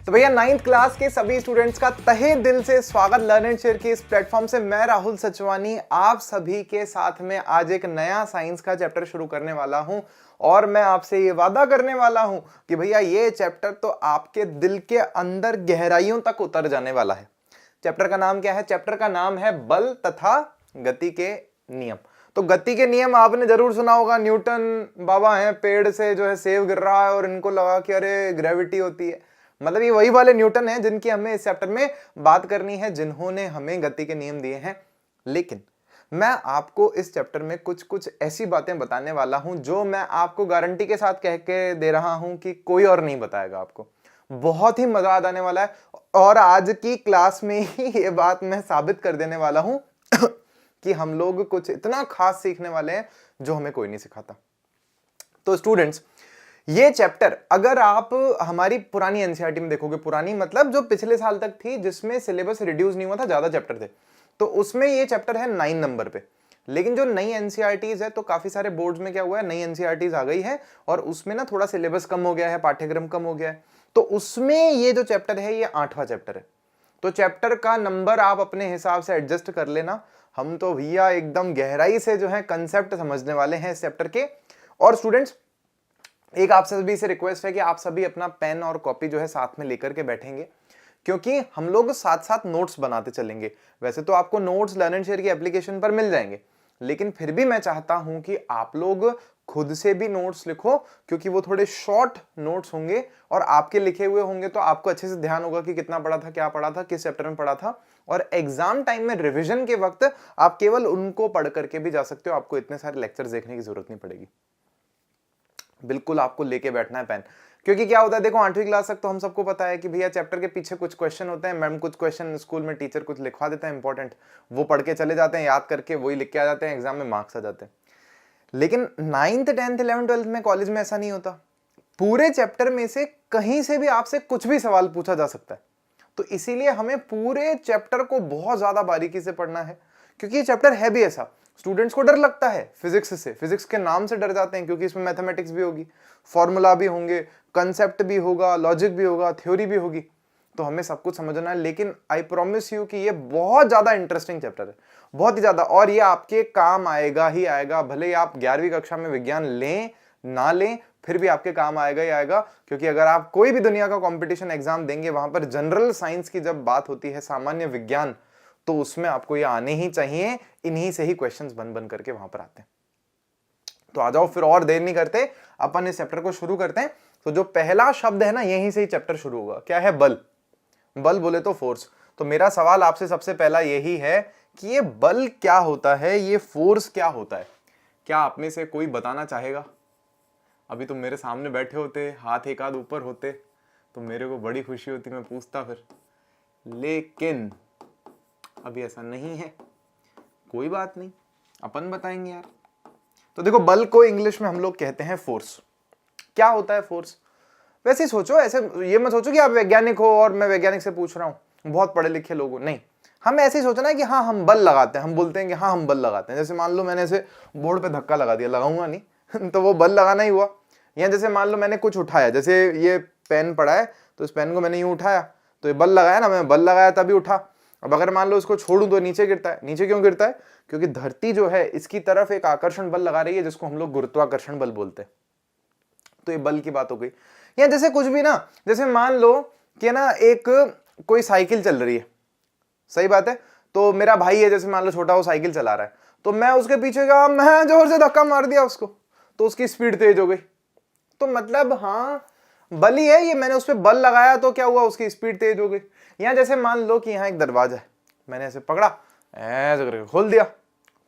तो भैया 9th class के सभी स्टूडेंट्स का तहे दिल से स्वागत लर्न एंड शेयर के इस प्लेटफॉर्म से। मैं राहुल सचवानी आप सभी के साथ में आज एक नया साइंस का चैप्टर शुरू करने वाला हूं और मैं आपसे ये वादा करने वाला हूं कि भैया ये चैप्टर तो आपके दिल के अंदर गहराइयों तक उतर जाने वाला है। चैप्टर का नाम क्या है? चैप्टर का नाम है बल तथा गति के नियम। तो गति के नियम आपने जरूर सुना होगा। न्यूटन बाबा हैं, पेड़ से जो है सेब गिर रहा है और इनको लगा कि अरे ग्रेविटी होती है। मतलब ये वही वाले न्यूटन हैं जिनकी हमें इस चैप्टर में बात करनी है, जिन्होंने हमें गति के नियम दिए हैं। लेकिन मैं आपको इस चैप्टर में कुछ कुछ ऐसी बातें बताने वाला हूं जो मैं आपको गारंटी के साथ कह के दे रहा हूं कि कोई और नहीं बताएगा आपको। बहुत ही मजा आने वाला है और आज की क्लास में ही ये बात मैं साबित कर देने वाला हूं कि हम लोग कुछ इतना खास सीखने वाले हैं जो हमें कोई नहीं सिखाता। तो स्टूडेंट्स, ये चैप्टर अगर आप हमारी पुरानी एनसीईआरटी में देखोगे, पुरानी मतलब जो पिछले साल तक थी, जिसमें सिलेबस रिड्यूस नहीं हुआ था, ज्यादा चैप्टर थे, तो उसमें ये चैप्टर है 9 नंबर पे। लेकिन जो नई एनसीईआरटीज है, तो काफी सारे बोर्ड्स में क्या हुआ है, नई एनसीईआरटीज आ गई है और उसमें ना थोड़ा सिलेबस कम हो गया है, पाठ्यक्रम कम हो गया है। तो उसमें ये जो चैप्टर है ये 8वां चैप्टर है। तो चैप्टर का नंबर आप अपने हिसाब से एडजस्ट कर लेना। हम तो भैया एकदम गहराई से जो है कंसेप्ट समझने वाले हैं इस चैप्टर के। और स्टूडेंट्स, एक आप सभी से रिक्वेस्ट है कि आप सभी अपना पेन और कॉपी जो है साथ में लेकर के बैठेंगे, क्योंकि हम लोग साथ साथ नोट्स बनाते चलेंगे। वैसे तो आपको नोट्स लर्न एंड शेयर की एप्लीकेशन पर मिल जाएंगे, लेकिन फिर भी मैं चाहता हूं कि आप लोग खुद से भी नोट्स लिखो, क्योंकि वो थोड़े शॉर्ट नोट्स होंगे और आपके लिखे हुए होंगे, तो आपको अच्छे से ध्यान होगा कि कितना पढ़ा था, क्या पढ़ा था, किस चैप्टर में पढ़ा था। और एग्जाम टाइम में रिवीजन के वक्त आप केवल उनको पढ़ करके भी जा सकते हो। आपको इतने सारे लेक्चर्स देखने की जरूरत नहीं पड़ेगी। बिल्कुल आपको लेके बैठना है पेन, क्योंकि क्या होता है, देखो 8वीं क्लास तक तो हम सबको पता है कि भैया चैप्टर के पीछे कुछ क्वेश्चन होते हैं, मैम कुछ क्वेश्चन स्कूल में टीचर कुछ लिखवा देते हैं इंपॉर्टेंट, वो पढ़ के चले जाते हैं, याद करके वही लिख के आ जाते हैं, एग्जाम में मार्क्स आ जाते हैं। लेकिन 9th 10th 11th 12th में कॉलेज में ऐसा नहीं होता। पूरे चैप्टर में से कहीं से भी आपसे कुछ भी सवाल पूछा जा सकता है। तो इसीलिए हमें पूरे चैप्टर को बहुत ज्यादा बारीकी से पढ़ना है, क्योंकि ये चैप्टर है भी ऐसा। स्टूडेंट्स को डर लगता है फिजिक्स से, फिजिक्स के नाम से डर जाते हैं, क्योंकि इसमें मैथमेटिक्स भी होगी, फॉर्मूला भी होंगे, कंसेप्ट भी होगा, लॉजिक भी होगा, थ्योरी भी होगी। तो हमें सब कुछ समझना है। लेकिन आई प्रॉमिस यू कि ये बहुत ज्यादा इंटरेस्टिंग चैप्टर है, बहुत ही ज्यादा, और ये आपके काम आएगा ही आएगा। भले आप 11वीं कक्षा में विज्ञान लें ना लें, फिर भी आपके काम आएगा ही आएगा। क्योंकि अगर आप कोई भी दुनिया का कंपटीशन एग्जाम देंगे, वहां पर जनरल साइंस की जब बात होती है, सामान्य विज्ञान, तो उसमें आपको ये आने ही चाहिए। इन्हीं से ही क्वेश्चंस बन बन करके वहां पर आते हैं। तो आ जाओ, फिर और देर नहीं करते, अपन इस चैप्टर को शुरू करते हैं। तो जो पहला शब्द है ना, यहीं से ही चैप्टर शुरू होगा। क्या है? बल। बल बोले तो फोर्स। तो मेरा सवाल आपसे सबसे पहला यही है कि ये बल क्या होता है, ये फोर्स क्या होता है? क्या आप में से कोई बताना चाहेगा? अभी तुम मेरे सामने बैठे होते, हाथ एक आध ऊपर होते, तो मेरे को बड़ी खुशी होती, मैं पूछता फिर। लेकिन अभी ऐसा नहीं है। कोई बात नहीं, अपन बताएंगे यार। तो देखो, बल को इंग्लिश में हम लोग कहते हैं फोर्स। क्या होता है फोर्स? वैसे ही सोचो, ऐसे ये मत सोचो कि आप वैज्ञानिक हो और मैं वैज्ञानिक से पूछ रहा हूं, बहुत पढ़े लिखे लोग हो। नहीं, हम ऐसे ही सोचना है कि हाँ हम बल लगाते हैं, हम बोलते हैं कि हाँ हम बल लगाते हैं। जैसे मान लो मैंने ऐसे बोर्ड पे धक्का लगा दिया, लगाऊंगा नहीं तो वो बल लगाना ही हुआ। या जैसे मान लो मैंने कुछ उठाया, जैसे ये पेन पड़ा है, तो इस पेन को मैंने यूं उठाया, तो ये बल लगाया ना, मैं बल लगाया तभी उठा। अब अगर मान लो इसको छोड़ूं तो नीचे गिरता है। नीचे क्यों गिरता है? क्योंकि धरती जो है इसकी तरफ एक आकर्षण बल लगा रही है, जिसको हम लोग गुरुत्वाकर्षण बल बोलते हैं। तो ये बल की बात हो गई। या जैसे कुछ भी ना, जैसे मान लो कि ना एक कोई साइकिल चल रही है, सही बात है, तो मेरा भाई है, जैसे मान लो छोटा, वो साइकिल चला रहा है, तो मैं उसके पीछे गया, मैं जोर से धक्का मार दिया उसको, तो उसकी स्पीड तेज हो गई। तो मतलब हाँ बल ही है ये, मैंने उस पर बल लगाया तो क्या हुआ, उसकी स्पीड तेज हो गई। या जैसे मान लो कि यहाँ एक दरवाजा है, मैंने ऐसे पकड़ा, ऐसे करके खोल दिया,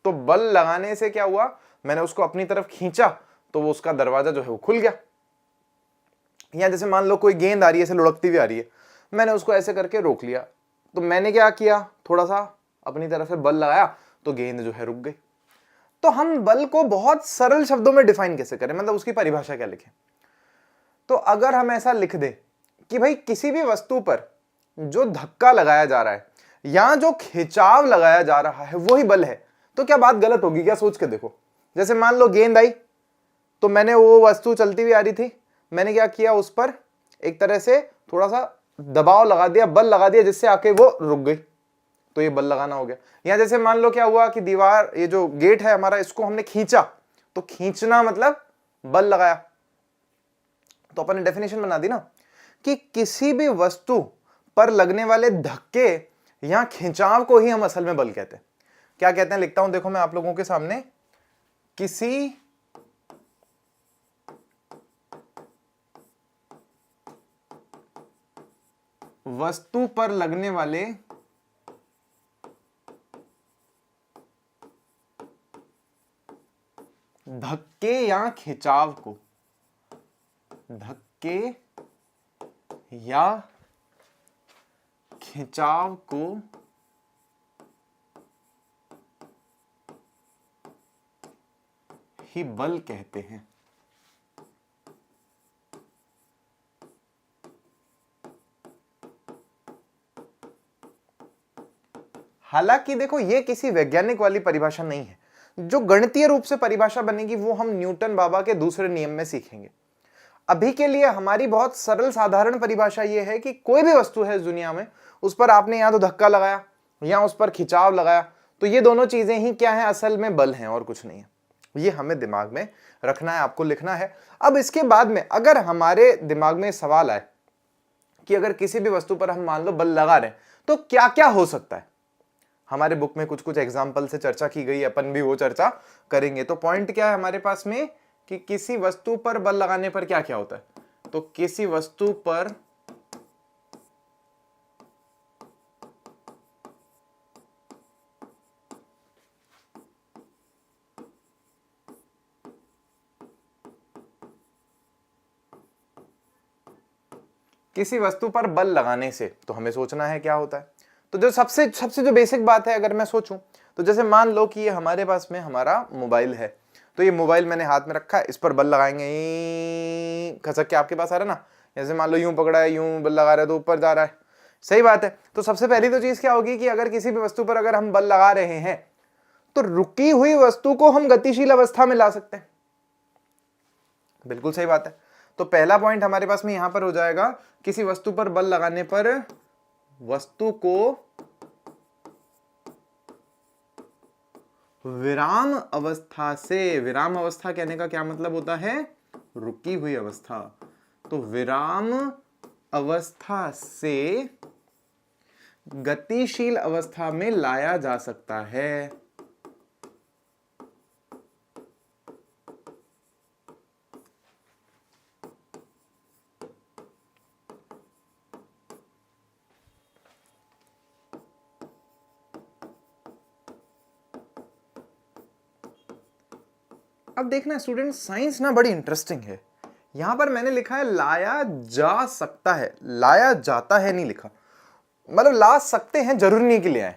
तो बल लगाने से क्या हुआ, मैंने उसको अपनी तरफ खींचा, तो वो उसका दरवाजा जो है वो खुल गया। या जैसे मान लो कोई गेंद आ रही है, ऐसे लुढ़कती हुई आ रही है, मैंने उसको ऐसे करके रोक लिया, तो मैंने क्या किया, थोड़ा सा अपनी तरफ से बल लगाया, तो गेंद जो है रुक गई। तो हम बल को बहुत सरल शब्दों में डिफाइन कैसे करें, मतलब उसकी परिभाषा क्या लिखें? तो अगर हम ऐसा लिख दें कि भाई किसी भी वस्तु पर जो धक्का लगाया जा रहा है या जो खिंचाव लगाया जा रहा है वही बल है, तो क्या बात गलत होगी क्या? सोच के देखो। जैसे मान लो गेंद आई, तो मैंने वो वस्तु चलती हुई आ रही थी, मैंने क्या किया, उस पर एक तरह से थोड़ा सा दबाव लगा दिया, बल लगा दिया, जिससे आके वो रुक गई, तो ये बल लगाना हो गया। या जैसे मान लो क्या हुआ कि दीवार, ये जो गेट है हमारा, इसको हमने खींचा, तो खींचना मतलब बल लगाया। तो अपन ने डेफिनेशन बना दी ना कि किसी भी वस्तु पर लगने वाले धक्के या खिंचाव को ही हम असल में बल कहते हैं। क्या कहते हैं, लिखता हूं देखो मैं आप लोगों के सामने, किसी वस्तु पर लगने वाले धक्के या खिंचाव को, धक्के या खिंचाव को ही बल कहते हैं। हालांकि देखो ये किसी वैज्ञानिक वाली परिभाषा नहीं है, जो गणितीय रूप से परिभाषा बनेगी वो हम न्यूटन बाबा के दूसरे नियम में सीखेंगे। अभी के लिए हमारी बहुत सरल साधारण परिभाषा ये है कि कोई भी वस्तु है इस दुनिया में, उस पर आपने या तो धक्का लगाया या उस पर खिंचाव लगाया, तो ये दोनों चीजें ही क्या है, असल में बल हैं और कुछ नहीं है। ये हमें दिमाग में रखना है, आपको लिखना है। अब इसके बाद में अगर हमारे दिमाग में सवाल आए कि अगर किसी भी वस्तु पर हम मान लो बल लगा रहे हैं तो क्या क्या हो सकता है, हमारे बुक में कुछ कुछ एग्जाम्पल से चर्चा की गई, अपन भी वो चर्चा करेंगे। तो पॉइंट क्या है हमारे पास में कि किसी वस्तु पर बल लगाने पर क्या क्या होता है, तो किसी वस्तु पर बल लगाने से, तो हमें सोचना है क्या होता है। तो जो सबसे सबसे जो बेसिक बात है, अगर मैं सोचूं तो जैसे मान लो कि ये हमारे पास में हमारा मोबाइल है, तो ये मोबाइल मैंने हाथ में रखा है, इस पर बल लगाएंगे, खसक के आपके पास आ रहा है ना, जैसे मान लो यूं पकड़ा है, यूं बल लगा रहे तो ऊपर जा रहा है, सही बात है। तो सबसे पहली तो चीज क्या होगी कि अगर किसी भी वस्तु पर अगर हम बल लगा रहे हैं तो रुकी हुई वस्तु को हम गतिशील अवस्था में ला सकते हैं, बिल्कुल सही बात है। तो पहला पॉइंट हमारे पास में यहां पर हो जाएगा, किसी वस्तु पर बल लगाने पर वस्तु को विराम अवस्था से, विराम अवस्था कहने का क्या मतलब होता है, रुकी हुई अवस्था, तो विराम अवस्था से गतिशील अवस्था में लाया जा सकता है। अब देखना स्टूडेंट, साइंस ना बड़ी इंटरेस्टिंग है। यहां पर मैंने लिखा है लाया जा सकता है, लाया जाता है नहीं लिखा, मतलब ला सकते हैं, जरूरी नहीं कि ले आए।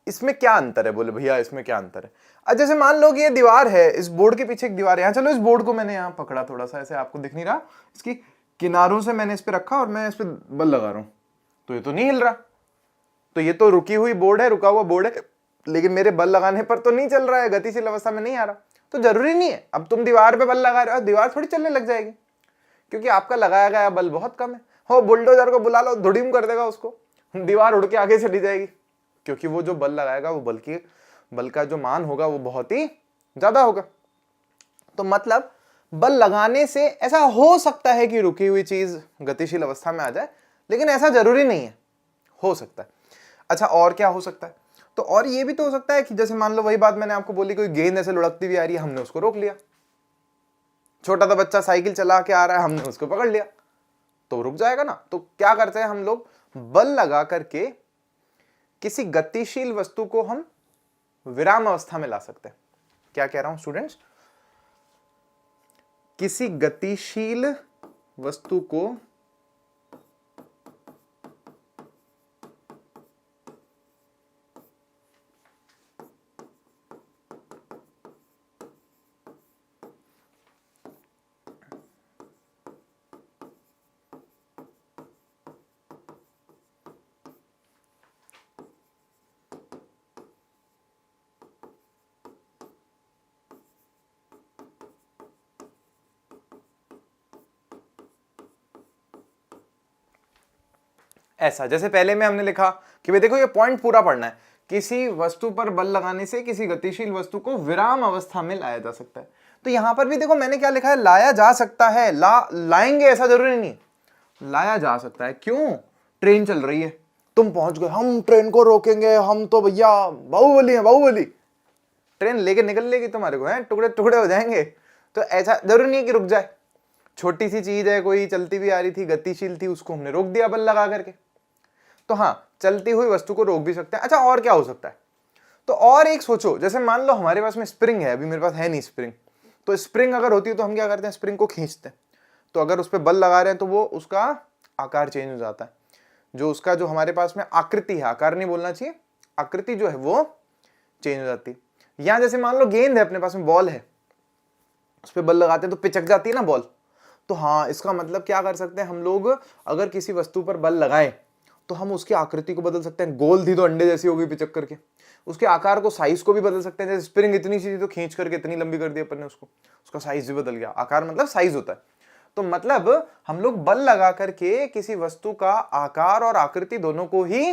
इसमें क्या अंतर है, बोले भैया इसमें क्या अंतर है। अब जैसे मान लो कि ये दीवार है, इस बोर्ड के पीछे एक दीवार है, यहाँ चलो इस बोर्ड को मैंने यहाँ पकड़ा थोड़ा सा, ऐसे आपको दिख नहीं रहा, इसकी किनारों से मैंने इस पे रखा और मैं इस पे बल लगा रहा हूं, तो ये तो नहीं हिल रहा, तो ये तो रुकी हुई बोर्ड है, रुका हुआ बोर्ड है, लेकिन मेरे बल लगाने पर तो नहीं चल रहा है, गतिशील अवस्था में नहीं आ रहा। तो जरूरी नहीं है, अब तुम दीवार पे बल लगा रहे हो, दीवार थोड़ी चलने लग जाएगी, क्योंकि आपका लगाया गया बल बहुत कम है। हो बुलडोजर को बुला लो, धुड़ीम कर देगा उसको, दीवार उड़ के आगे चली जाएगी, क्योंकि वो जो बल लगाएगा वो बल का जो मान होगा वो बहुत ही ज्यादा होगा। तो मतलब बल लगाने से ऐसा हो सकता है कि रुकी हुई चीज गतिशील अवस्था में आ जाए, लेकिन ऐसा जरूरी नहीं है, हो सकता है। अच्छा और क्या हो सकता है, तो और ये भी तो हो सकता है कि जैसे मान लो वही बात मैंने आपको बोली, कोई गेंद ऐसे लुढ़कती हुई आ रही है, हमने उसको रोक लिया, छोटा सा बच्चा साइकिल चला के आ रहा है, हमने उसको पकड़ लिया, तो रुक जाएगा ना। तो क्या करते हैं हम लोग, बल लगा करके किसी गतिशील वस्तु को हम विराम अवस्था में ला सकते हैं। क्या कह रहा हूं स्टूडेंट्स, किसी गतिशील वस्तु को ऐसा, जैसे पहले में हमने लिखा कि भाई देखो ये पॉइंट पूरा पढ़ना है, किसी वस्तु पर बल लगाने से किसी गतिशील वस्तु को विराम अवस्था में लाया जा सकता है। तो यहां पर भी देखो मैंने क्या लिखा है, लाया जा सकता है, लाएंगे ऐसा जरूरी नहीं, लाया जा सकता है। क्यों? ट्रेन चल रही है, तुम पहुंच गए, हम ट्रेन को रोकेंगे, हम तो भैया बाहुबली है, बाहुबली, ट्रेन लेके निकल लेगी तुम्हारे को, है टुकड़े टुकड़े हो जाएंगे। तो ऐसा जरूरी नहीं है कि रुक जाए, छोटी सी चीज है, कोई चलती भी आ रही थी, गतिशील थी, उसको हमने रोक दिया बल लगा करके। तो हाँ, चलती हुई वस्तु को रोक भी सकते हैं। अच्छा, और क्या हो सकता है? तो और एक सोचो, जैसे मान लो हमारे पास में स्प्रिंग है, अभी मेरे पास है नहीं स्प्रिंग, तो स्प्रिंग अगर होती है तो हम क्या करते हैं, स्प्रिंग को खींचते हैं। तो अगर उस पर बल लगा रहे हैं तो वो उसका आकार चेंज हो जाता है, जो उसका जो हमारे पास में आकृति है, आकार नहीं बोलना चाहिए, आकृति जो है वो चेंज हो जाती है। या जैसे मान लो गेंद है अपने पास में, बॉल है, उस पर बल लगाते हैं तो पिचक जाती है ना बॉल। तो हाँ, इसका मतलब क्या कर सकते हैं हम लोग, अगर किसी वस्तु पर बल लगाएं तो हम उसकी आकृति को बदल सकते हैं। गोल थी तो अंडे जैसी हो गई पिचक करके, उसके आकार को, साइज को भी बदल सकते हैं। जैसे स्प्रिंग इतनी सी थी तो खींच करके इतनी लंबी कर दी अपन ने उसको, उसका साइज भी बदल गया। आकार मतलब साइज होता है। तो मतलब हम लोग बल लगा करके किसी वस्तु का आकार और आकृति दोनों को ही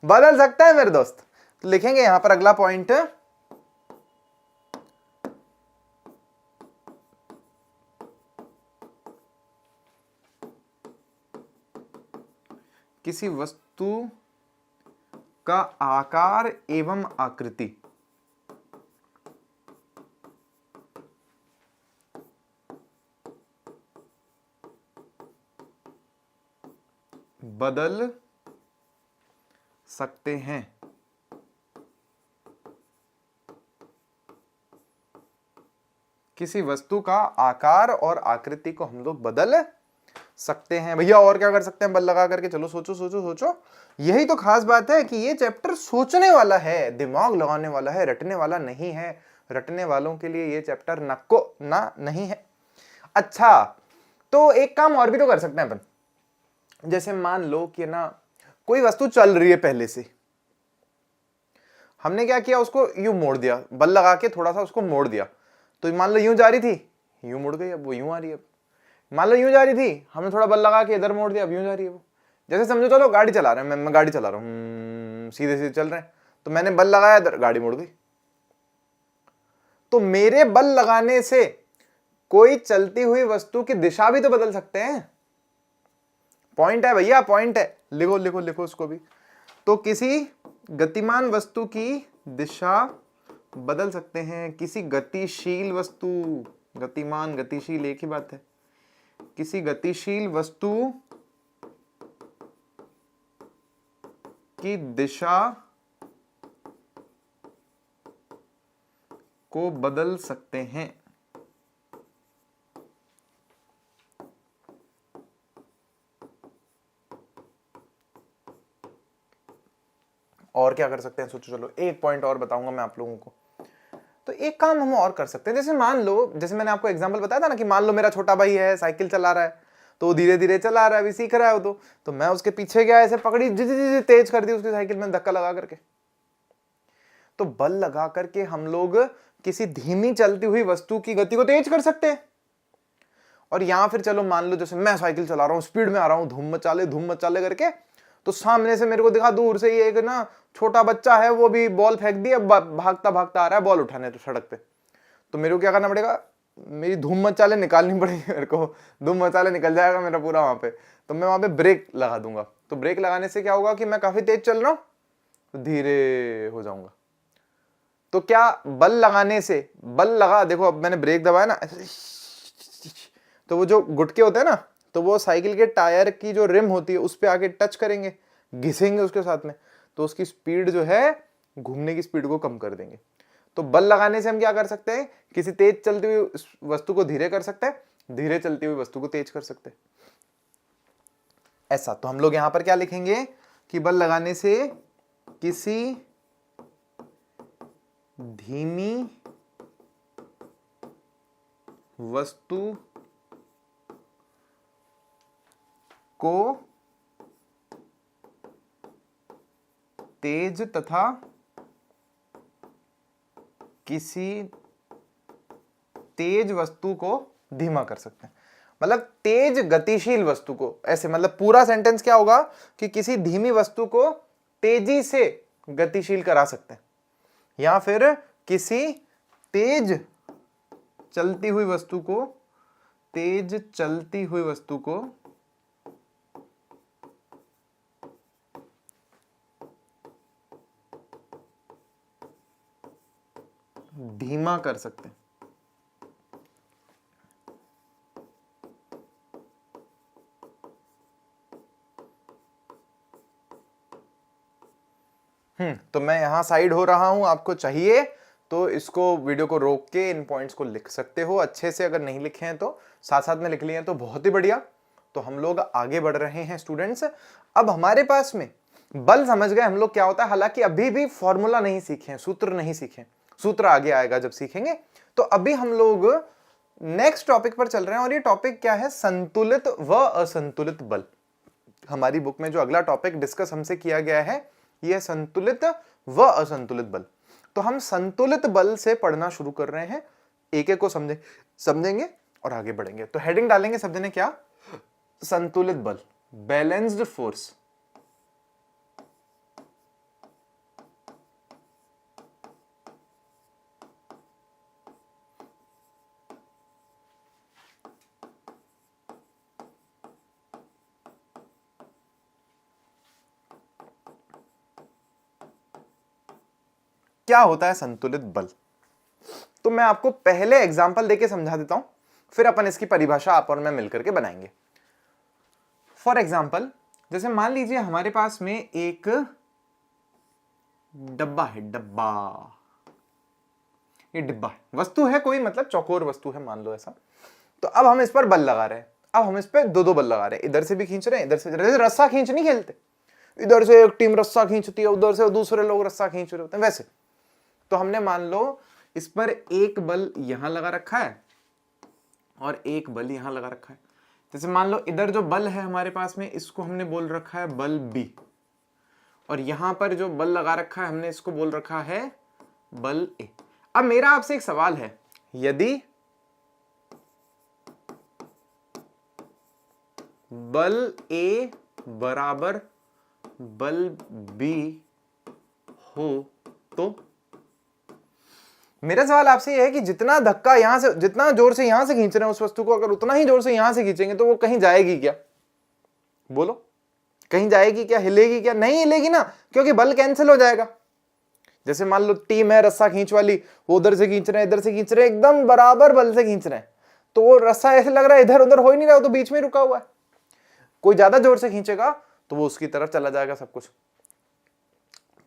बदल सकते हैं मेरे दोस्त। तो लिखेंगे यहां पर अगला पॉइंट, किसी वस्तु का आकार एवं आकृति बदल सकते हैं। किसी वस्तु का आकार और आकृति को हम लोग बदल सकते हैं। भैया और क्या कर सकते हैं बल लगा करके? चलो सोचो सोचो सोचो। यही तो खास बात है कि ये चैप्टर सोचने वाला है, दिमाग लगाने वाला है, रटने वाला नहीं है। रटने वालों के लिए ये चैप्टर नको ना नहीं है। अच्छा, तो एक काम और भी तो कर सकते हैं अपन। जैसे मान लो कि ना कोई वस्तु चल रही है पहले से, हमने क्या किया, उसको यूं मोड़ दिया, बल लगा के थोड़ा सा उसको मोड़ दिया। तो मान लो यूं जा रही थी, यूं मुड़ गई, अब वो यूं आ रही है। मान लो यूं जा रही थी, हमने थोड़ा बल लगा के इधर मोड़ दिया, अब यूं जा रही है वो। जैसे समझो, चलो गाड़ी चला रहे हैं, मैं गाड़ी चला रहा हूं, सीधे सीधे चल रहे हैं, तो मैंने बल लगाया इधर, गाड़ी मुड़ गई। तो मेरे बल लगाने से कोई चलती हुई वस्तु की दिशा भी तो बदल सकते हैं। पॉइंट है भैया, पॉइंट है, लिखो लिखो लिखो उसको भी। तो किसी गतिमान वस्तु की दिशा बदल सकते हैं। किसी गतिशील वस्तु, गतिमान गतिशील एक ही बात है। किसी गतिशील वस्तु की दिशा को बदल सकते हैं। और क्या कर सकते हैं सोचो। चलो एक पॉइंट और बताऊंगा मैं आप लोगों को। तो एक काम हम और कर सकते हैं, जैसे मान लो, जैसे मैंने आपको एग्जांपल बताया था ना कि मान लो मेरा छोटा भाई है, साइकिल चला रहा है, तो धीरे धीरे चला रहा है, अभी सीख रहा है वो। तो मैं उसके पीछे गया, ऐसे पकड़ी, जी तेज कर दी उसकी साइकिल में धक्का लगा करके। तो बल लगा करके हम लोग किसी धीमी चलती हुई वस्तु की गति को तेज कर सकते हैं। और यहां फिर चलो मान लो जैसे मैं साइकिल चला रहा हूं, स्पीड में आ रहा हूं, धूम मचाले करके, तो सामने से मेरे को दिखा दूर से ये एक ना छोटा बच्चा है, वो भी बॉल फेंक दी, अब भागता भागता आ रहा है बॉल उठाने तो सड़क पे। तो मेरे को क्या करना पड़ेगा, मेरी धूम मचाले निकालनी पड़ेगी मेरे को, धूम मचाले निकल जाएगा मेरा पूरा वहां पे। तो मैं वहां पे ब्रेक लगा दूंगा। तो ब्रेक लगाने से क्या होगा कि मैं काफी तेज चल रहा हूं, तो धीरे हो जाऊंगा। तो क्या बल लगाने से, बल लगा, देखो अब मैंने ब्रेक दबाया ना, तो वो जो गुटके होते हैं ना, तो वो साइकिल के टायर की जो रिम होती है उस पे आके टच करेंगे, घिसेंगे उसके साथ में, तो उसकी स्पीड जो है, घूमने की स्पीड को कम कर देंगे। तो बल लगाने से हम क्या कर सकते हैं, किसी तेज चलती हुई वस्तु को धीरे कर सकते हैं, धीरे चलती हुई वस्तु को तेज कर सकते हैं। ऐसा। तो हम लोग यहां पर क्या लिखेंगे कि बल लगाने से किसी धीमी वस्तु को तेज तथा किसी तेज वस्तु को धीमा कर सकते हैं। मतलब तेज गतिशील वस्तु को, ऐसे मतलब पूरा सेंटेंस क्या होगा कि किसी धीमी वस्तु को तेजी से गतिशील करा सकते हैं, या फिर किसी तेज चलती हुई वस्तु को, तेज चलती हुई वस्तु को धीमा कर सकते हैं। तो मैं यहां साइड हो रहा हूं, आपको चाहिए तो इसको वीडियो को रोक के इन पॉइंट्स को लिख सकते हो अच्छे से, अगर नहीं लिखे हैं तो साथ साथ में लिख लिए हैं तो बहुत ही बढ़िया। तो हम लोग आगे बढ़ रहे हैं स्टूडेंट्स। अब हमारे पास में बल समझ गए हम लोग क्या होता है, हालांकि अभी भी फॉर्मूला नहीं सीखे, सूत्र नहीं सीखे, सूत्र आगे आएगा जब सीखेंगे। तो अभी हम लोग नेक्स्ट टॉपिक पर चल रहे हैं, और ये टॉपिक क्या है, संतुलित व असंतुलित बल। हमारी बुक में जो अगला टॉपिक डिस्कस हमसे किया गया है यह संतुलित व असंतुलित बल। तो हम संतुलित बल से पढ़ना शुरू कर रहे हैं, एक एक को समझेंगे और आगे बढ़ेंगे। तो हेडिंग डालेंगे शब्द ने क्या, संतुलित बल, बैलेंस्ड फोर्स। क्या होता है संतुलित बल, तो मैं आपको पहले एग्जांपल देके समझा देता हूं, फिर अपन इसकी परिभाषा आप और मैं मिलकर के बनाएंगे। फॉर एग्जांपल, जैसे मान लीजिए हमारे पास में एक डब्बा है, डब्बा, ये डिब्बा है, वस्तु है कोई, मतलब चौकोर वस्तु है मान लो ऐसा। तो अब हम इस पर बल लगा रहे हैं, अब हम इस पर दो दो बल लगा रहे हैं, इधर से भी खींच रहे हैं, इधर से, जैसे रस्सा खींच नहीं खेलते, इधर से एक टीम रस्सा खींचती है, उधर से दूसरे लोग रस्सा खींच रहे होते हैं, वैसे। तो हमने मान लो इस पर एक बल यहां लगा रखा है और एक बल यहां लगा रखा है। जैसे मान लो इधर जो बल है हमारे पास में, इसको हमने बोल रखा है बल B, और यहां पर जो बल लगा रखा है हमने इसको बोल रखा है बल A। अब मेरा आपसे एक सवाल है, यदि बल A बराबर बल B हो तो, मेरा सवाल आपसे यह है कि जितना धक्का यहां से, जितना जोर से यहां से खींच रहे हैं उस वस्तु को, अगर उतना ही जोर से यहां से खींचेंगे तो वो कहीं जाएगी क्या, बोलो, कहीं जाएगी क्या, हिलेगी क्या, नहीं हिलेगी ना, क्योंकि बल कैंसिल हो जाएगा। जैसे मान लो टीम है रस्सा खींच वाली, वो उधर से खींच रहे हैं, इधर से खींच रहे हैं, एकदम बराबर बल से खींच रहे हैं, तो वो रस्सा ऐसे लग रहा है इधर उधर हो ही नहीं रहा, वो तो बीच में रुका हुआ है। कोई ज्यादा जोर से खींचेगा तो वो उसकी तरफ चला जाएगा सब कुछ।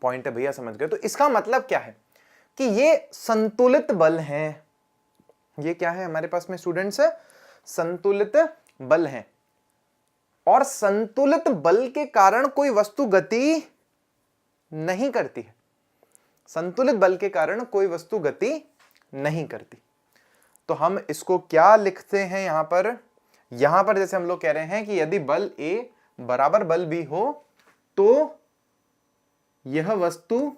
पॉइंट है भैया, समझ गए। तो इसका मतलब क्या है कि ये संतुलित बल हैं, ये क्या है हमारे पास में स्टूडेंट्स, संतुलित बल हैं। और संतुलित बल के कारण कोई वस्तु गति नहीं करती है, संतुलित बल के कारण कोई वस्तु गति नहीं करती। तो हम इसको क्या लिखते हैं यहां पर जैसे हम लोग कह रहे हैं कि यदि बल A बराबर बल B हो तो यह वस्तु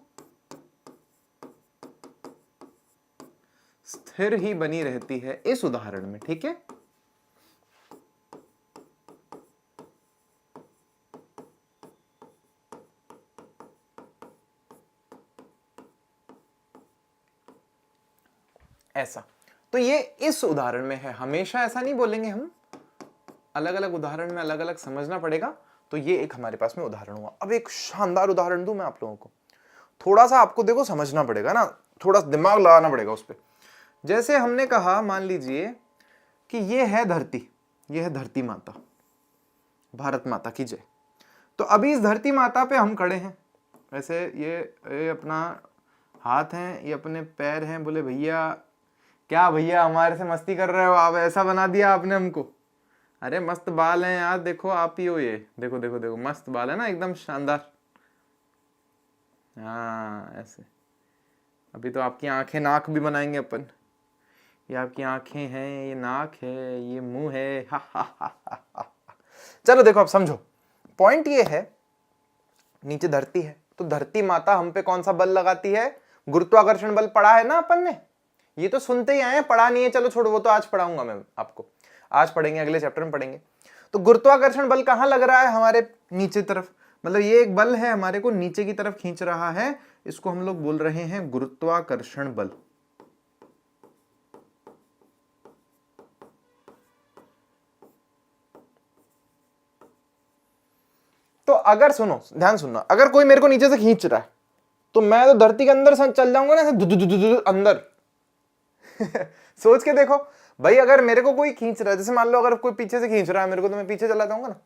स्थिर ही बनी रहती है, इस उदाहरण में, ठीक है। ऐसा, तो ये इस उदाहरण में है, हमेशा ऐसा नहीं बोलेंगे हम, अलग अलग उदाहरण में अलग अलग समझना पड़ेगा। तो ये एक हमारे पास में उदाहरण हुआ। अब एक शानदार उदाहरण दूं मैं आप लोगों को, थोड़ा सा आपको देखो समझना पड़ेगा ना, थोड़ा दिमाग लगाना पड़ेगा उस पर। जैसे हमने कहा, मान लीजिए कि ये है धरती, ये है धरती माता, भारत माता की जय। तो अभी इस धरती माता पे हम खड़े हैं, ऐसे ये अपना हाथ हैं, ये अपने पैर हैं। बोले भैया, क्या भैया हमारे से मस्ती कर रहे हो आप, ऐसा बना दिया आपने हमको। अरे मस्त बाल हैं यार, देखो आप ही हो, ये देखो देखो देखो, मस्त बाल है ना, एकदम शानदार। हाँ ऐसे। अभी तो आपकी आंखें नाक भी बनाएंगे अपन। ये आपकी आंखें हैं, ये नाक है, ये मुंह है, हा हा हा हा हा। चलो देखो अब समझो, पॉइंट ये है, नीचे धरती है, तो धरती माता हम पे कौन सा बल लगाती है, गुरुत्वाकर्षण बल पढ़ा है ना अपन ने, ये तो सुनते ही आए हैं, पढ़ा नहीं है, चलो छोड़ो, वो तो आज पढ़ाऊंगा मैं आपको। आज पढ़ेंगे, अगले चैप्टर में पढ़ेंगे। तो गुरुत्वाकर्षण बल कहां लग रहा है? हमारे नीचे तरफ, मतलब ये एक बल है हमारे को नीचे की तरफ खींच रहा है, इसको हम लोग बोल रहे हैं गुरुत्वाकर्षण बल। तो अगर सुनो, ध्यान सुनना, अगर कोई मेरे को नीचे से खींच रहा है तो मैं तो धरती के अंदर चल जाऊंगा ना, ऐसे अंदर। सोच के देखो भाई, अगर मेरे को कोई खींच रहा है, जैसे मान लो अगर कोई पीछे से खींच रहा है मेरे को, तो मैं पीछे चला जाऊंगा ना।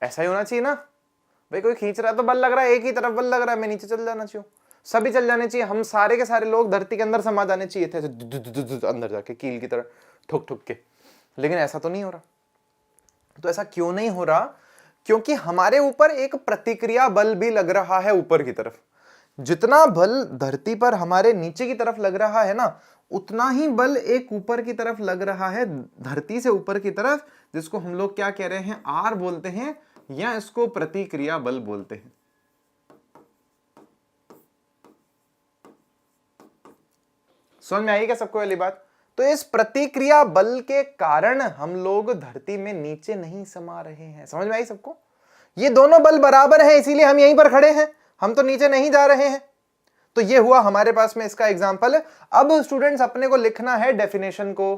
ऐसा ही होना चाहिए ना भाई, कोई खींच रहा है तो बल लग रहा है, एक ही तरफ बल लग रहा है, मैं नीचे चल जाना चाहिए, सभी चल जाने चाहिए, हम सारे के सारे लोग धरती के अंदर समा जाने चाहिए थे, अंदर जाके कील की तरह ठुक ठुक के। लेकिन ऐसा तो नहीं हो रहा। तो ऐसा क्यों नहीं हो रहा? क्योंकि हमारे ऊपर एक प्रतिक्रिया बल भी लग रहा है ऊपर की तरफ। जितना बल धरती पर हमारे नीचे की तरफ लग रहा है ना, उतना ही बल एक ऊपर की तरफ लग रहा है, धरती से ऊपर की तरफ, जिसको हम लोग क्या कह रहे हैं? आर बोलते हैं, या इसको प्रतिक्रिया बल बोलते हैं। समझ में आई क्या सबको वाली बात? तो इस प्रतिक्रिया बल के कारण हम लोग धरती में नीचे नहीं समा रहे हैं। समझ में आई सबको? ये दोनों बल बराबर हैं, इसीलिए हम यहीं पर खड़े हैं, हम तो नीचे नहीं जा रहे हैं। तो ये हुआ हमारे पास में इसका एग्जांपल। अब स्टूडेंट्स अपने को लिखना है डेफिनेशन को।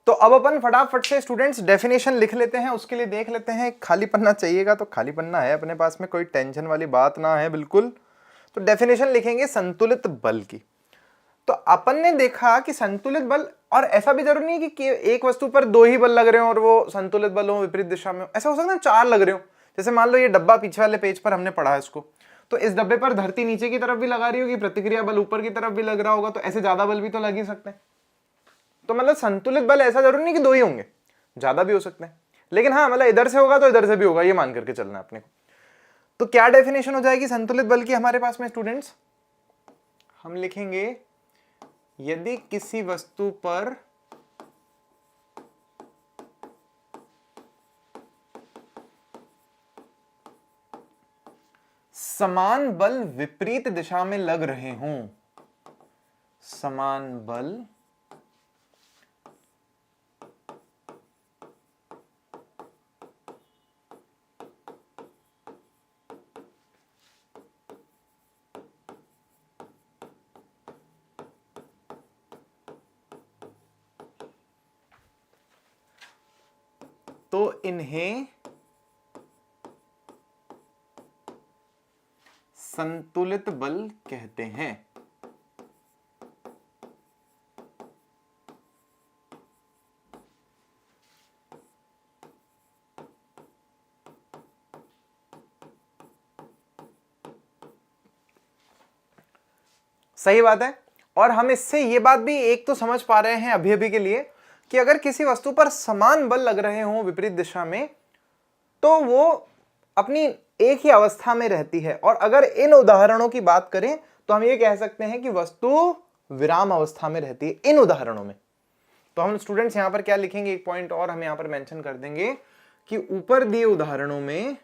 तो अब अपन फटाफट से स्टूडेंट्स डेफिनेशन लिख लेते हैं। उसके लिए देख लेते हैं, खाली पन्ना चाहिएगा तो खाली पन्ना है अपने पास में, कोई टेंशन वाली बात ना है बिल्कुल। तो डेफिनेशन लिखेंगे संतुलित बल की। तो अपन ने देखा कि संतुलित बल, और ऐसा भी जरूरी नहीं है कि एक वस्तु पर दो ही बल लग रहे हो और वो संतुलित बल हो, विपरीत दिशा में, ऐसा हो सकता है चार लग रहे हो। जैसे मान लो ये डब्बा पीछे वाले पेज पर हमने पढ़ा है इसको, तो इस डब्बे पर धरती नीचे की तरफ भी लगा रही होगी, प्रतिक्रिया बल ऊपर की तरफ भी लग रहा होगा, तो ऐसे ज्यादा बल भी तो लग ही सकते हैं। तो मतलब संतुलित बल ऐसा जरूरी नहीं कि दो ही होंगे, ज्यादा भी हो सकते हैं। लेकिन हाँ, मतलब इधर से होगा तो इधर से भी होगा, ये मान करके चलना है अपने को। तो क्या डेफिनेशन हो जाएगी संतुलित बल की हमारे पास में स्टूडेंट्स? हम लिखेंगे, यदि किसी वस्तु पर समान बल विपरीत दिशा में लग रहे हों, समान बल तो इन्हें संतुलित बल कहते हैं। सही बात है। और हम इससे ये बात भी एक तो समझ पा रहे हैं अभी अभी के लिए कि अगर किसी वस्तु पर समान बल लग रहे हों विपरीत दिशा में, तो वो अपनी एक ही अवस्था में रहती है। और अगर इन उदाहरणों की बात करें तो हम ये कह सकते हैं कि वस्तु विराम अवस्था में रहती है इन उदाहरणों में। तो हम स्टूडेंट्स यहां पर क्या लिखेंगे, एक पॉइंट और हम यहां पर मेंशन कर देंगे कि ऊपर दिए उदाहरणों में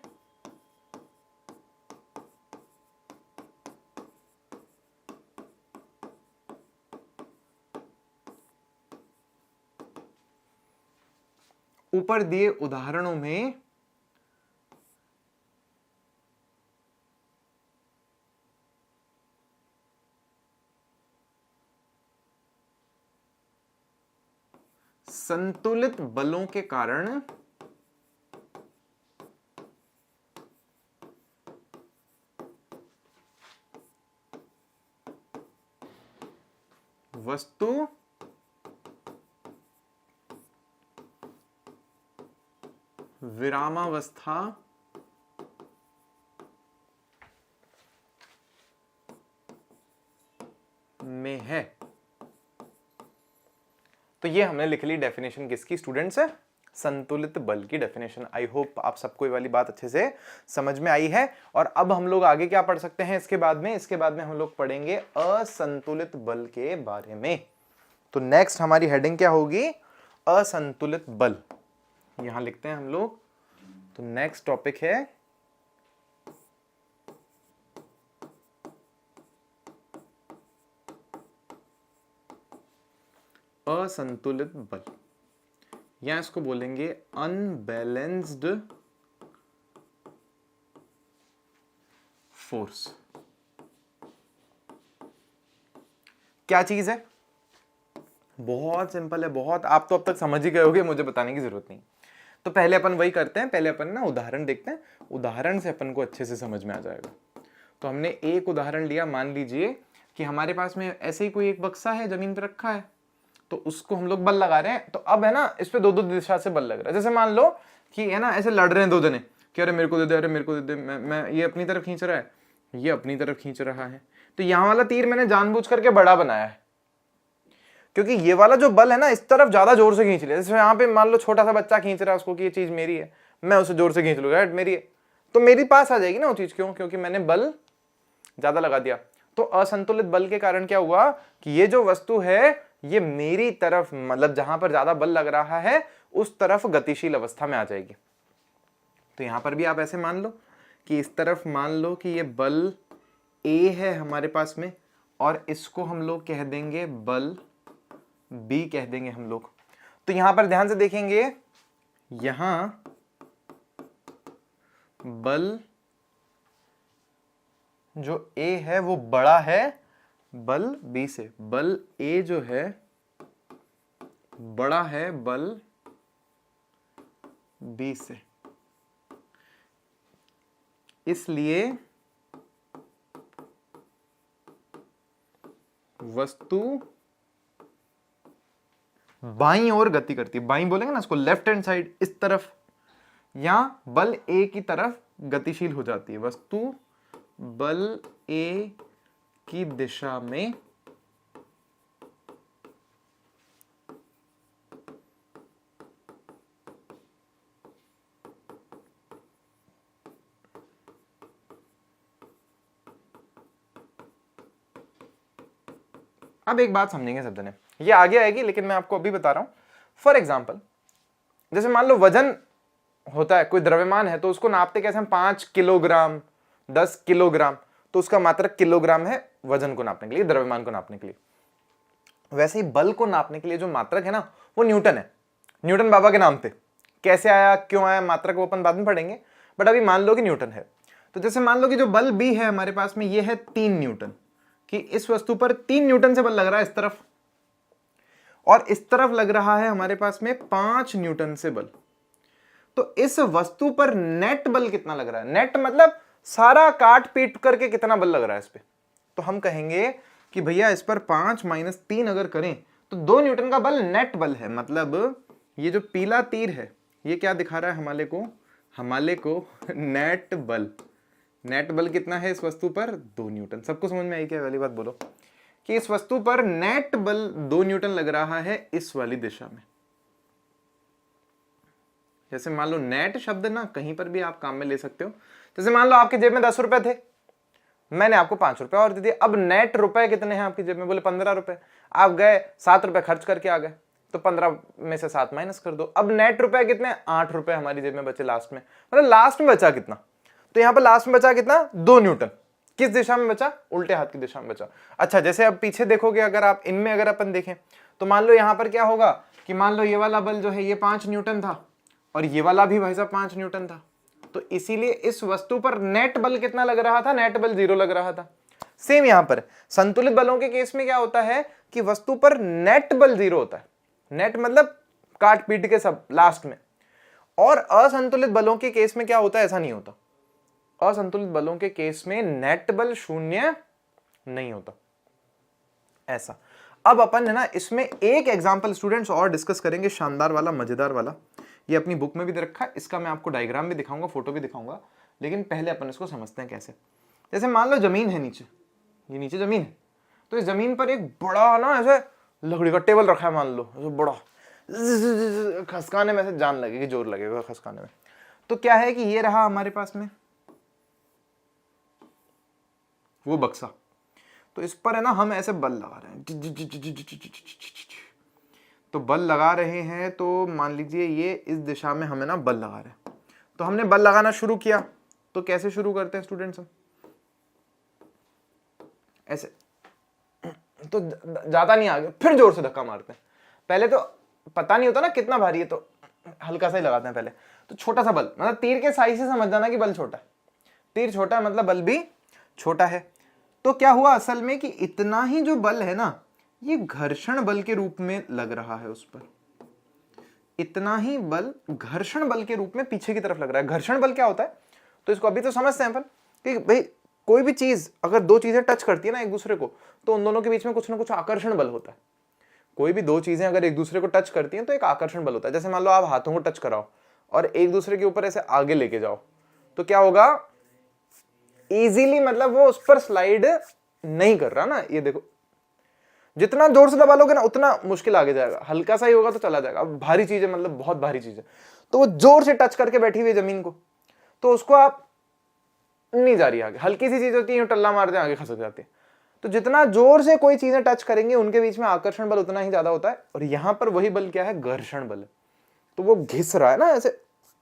संतुलित बलों के कारण वस्तु विरामावस्था में है। तो ये हमने लिख ली डेफिनेशन किसकी स्टूडेंट्स है? संतुलित बल की डेफिनेशन। आई होप आप सबको ये वाली बात अच्छे से समझ में आई है। और अब हम लोग आगे क्या पढ़ सकते हैं इसके बाद में हम लोग पढ़ेंगे असंतुलित बल के बारे में। तो नेक्स्ट हमारी हेडिंग क्या होगी? असंतुलित बल। यहां लिखते हैं हम लोग। तो नेक्स्ट टॉपिक है असंतुलित बल, या इसको बोलेंगे अनबैलेंस्ड फोर्स। क्या चीज है? बहुत सिंपल है, बहुत, आप तो अब तक समझ ही गए होगे, मुझे बताने की जरूरत नहीं। तो पहले अपन वही करते हैं, पहले अपन ना उदाहरण देखते हैं, उदाहरण से अपन को अच्छे से समझ में आ जाएगा। तो हमने एक उदाहरण लिया, मान लीजिए कि हमारे पास में ऐसे ही कोई एक बक्सा है, जमीन पर रखा है, तो उसको हम लोग बल लगा रहे हैं। तो अब है ना, इस पे दो दो दिशा से बल लग रहा है। जैसे मान लो कि है ना, ऐसे लड़ रहे हैं दो जने कि अरे मेरे को दे दे, अरे मेरे को दे दे, मैं ये अपनी तरफ खींच रहा है, ये अपनी तरफ खींच रहा है। तो यहां वाला तीर मैंने जानबूझ करके बड़ा बनाया है, क्योंकि ये वाला जो बल है ना, इस तरफ ज्यादा जोर से खींच लिया। जैसे यहाँ पे मान लो छोटा सा बच्चा खींच रहा है उसको कि ये चीज मेरी है, मैं उसे जोर से खींच लूंगा, मेरी है, तो मेरी पास आ जाएगी ना वो चीज। क्यों? क्योंकि मैंने बल ज्यादा लगा दिया। तो असंतुलित बल के कारण क्या हुआ कि ये जो वस्तु है ये मेरी तरफ, मतलब जहां पर ज्यादा बल लग रहा है उस तरफ गतिशील अवस्था में आ जाएगी। तो यहां पर भी आप ऐसे मान लो कि इस तरफ मान लो कि ये बल A है हमारे पास में, और इसको हम लोग कह देंगे बल B कह देंगे हम लोग। तो यहां पर ध्यान से देखेंगे, यहां बल जो A है वो बड़ा है बल B से। बल A जो है बड़ा है बल B से, इसलिए वस्तु बाईं ओर गति करती है। बाईं बोलेंगे ना इसको, लेफ्ट हैंड साइड, इस तरफ, या बल A की तरफ गतिशील हो जाती है। वस्तु बल A की दिशा में अब एक बात समझेंगे सब जने, ये आगे आएगी लेकिन मैं आपको अभी बता रहा हूं। फॉर एग्जाम्पल, जैसे मान लो वजन होता है, कोई द्रव्यमान है, तो उसको नापते कैसे हम? 5 किलोग्राम, 10 किलोग्राम, तो उसका मात्रक किलोग्राम है वजन को नापने के लिए, द्रव्यमान को नापने के लिए। वैसे ही बल को नापने के लिए जो मात्रक है ना, वो न्यूटन है, न्यूटन बाबा के नाम पे। कैसे आया, क्यों आया मात्रक, वो अपन बाद में पढ़ेंगे, बट अभी मान लो कि न्यूटन है। तो जैसे मान लो कि जो बल B है हमारे पास में, ये है 3 न्यूटन, कि इस वस्तु पर 3 न्यूटन से बल लग रहा है इस तरफ, और इस तरफ लग रहा है हमारे पास में 5 न्यूटन से बल। तो इस वस्तु पर नेट बल कितना लग रहा है? नेट मतलब सारा काट पीट करके कितना बल लग रहा है इस पे? तो हम कहेंगे कि भैया इस पर 5 - 3 अगर करें तो 2 न्यूटन का बल नेट बल है। मतलब ये जो पीला तीर है ये क्या दिखा रहा है हमारे को नेट बल। नेट बल कितना है इस वस्तु पर? 2 न्यूटन। सबको समझ में आई क्या वाली बात? बोलो कि इस वस्तु पर नेट बल 2 न्यूटन लग रहा है इस वाली दिशा में। जैसे मान लो नेट शब्द ना कहीं पर भी आप काम में ले सकते हो। जैसे मान लो आपके जेब में 10 रुपए थे, मैंने आपको 5 रुपए और दे दिए। अब नेट रुपए कितने हैं आपकी जेब में? बोले 15 रुपए। आप गए 7 रुपए खर्च करके आ गए, तो 15 में से 7 माइनस कर दो। अब नेट रुपए कितने? 8 रुपए हमारी जेब में बचे लास्ट में। मतलब लास्ट में बचा कितना? तो यहां पर लास्ट में बचा कितना? 2 न्यूटन। किस दिशा में बचा? उल्टे हाथ की दिशा में बचा। अच्छा, जैसे अब पीछे देखोगे, अगर आप इनमें अगर अपन देखें तो मान लो यहां पर क्या होगा कि मान लो ये वाला बल जो है ये 5 न्यूटन था, और ये वाला भी भाई साहब 5 न्यूटन था। तो इसीलिए इस वस्तु पर नेट बल कितना लग रहा था? नेट बल 0 लग रहा था। सेम यहां पर संतुलित बलों के केस में क्या होता है कि वस्तु पर नेट बल 0 होता है। नेट मतलब काट पीट के सब लास्ट में। और असंतुलित बलों के केस में क्या होता है? ऐसा नहीं होता। असंतुलित बलों के केस में नेट बल 0 नहीं होता, ऐसा। अब अपन है ना इसमें एक एग्जांपल स्टूडेंट्स और डिस्कस करेंगे, शानदार वाला, मजेदार वाला। ये अपनी बुक में भी दे रखा है, इसका मैं आपको डायग्राम भी दिखाऊंगा, फोटो भी दिखाऊंगा, लेकिन पहले अपन इसको समझते हैं कैसे। जैसे मान लो जमीन है नीचे, ये नीचे जमीन है, तो इस जमीन पर एक बड़ा ना ऐसे लकड़ी का टेबल रखा है, मान लो ऐसे बड़ा, खसकाने में से जान लगेगी, जोर लगेगा खसकाने में। तो क्या है कि ये रहा हमारे पास में वो बक्सा, तो इस पर है ना हम ऐसे बल लगा रहे हैं, तो बल लगा रहे हैं, तो मान लीजिए ये इस दिशा में हमें ना बल लगा रहे हैं। तो हमने बल लगाना शुरू किया, तो कैसे शुरू करते हैं स्टूडेंट्स? हम ऐसे, तो ज्यादा नहीं आगे, फिर जोर से धक्का मारते हैं, पहले तो पता नहीं होता ना कितना भारी है, तो हल्का सा ही लगाते हैं पहले। तो छोटा सा बल, मतलब तीर के साइज से समझ जाना कि बल छोटा है, तीर छोटा है मतलब बल भी छोटा है। तो क्या हुआ असल में कि इतना ही जो बल है ना, ये घर्षण बल के रूप में लग रहा है उस पर, इतना ही बल घर्षण बल के रूप में पीछे की तरफ लग रहा है। घर्षण बल क्या होता है, तो इसको अभी तो समझते हैं अपन कि भाई कोई भी चीज अगर दो चीजें टच करती है ना एक दूसरे को, तो उन दोनों के बीच में कुछ ना कुछ आकर्षण बल होता है। कोई भी दो चीजें अगर एक दूसरे को टच करती हैं तो एक आकर्षण बल होता है। जैसे मान लो आप हाथों को टच कराओ और एक दूसरे के ऊपर ऐसे आगे लेके जाओ, तो क्या होगा, इजीली मतलब वो उस पर स्लाइड नहीं कर रहा ना। ये देखो, जितना जोर से दबा लोगे ना उतना मुश्किल आगे जाएगा, हल्का सा ही होगा तो चला जाएगा। अब भारी चीज है, मतलब बहुत भारी चीज है, तो वो जोर से टच करके बैठी हुई जमीन को, तो उसको आप नहीं जा रही आगे। हल्की सी चीज होती है, टल्ला मारते हैं आगे खसक जाती है। तो जितना जोर से कोई चीजें टच करेंगे उनके बीच में आकर्षण बल उतना ही ज्यादा होता है। और यहां पर वही बल क्या है, घर्षण बल है। तो वो घिस रहा है ना ऐसे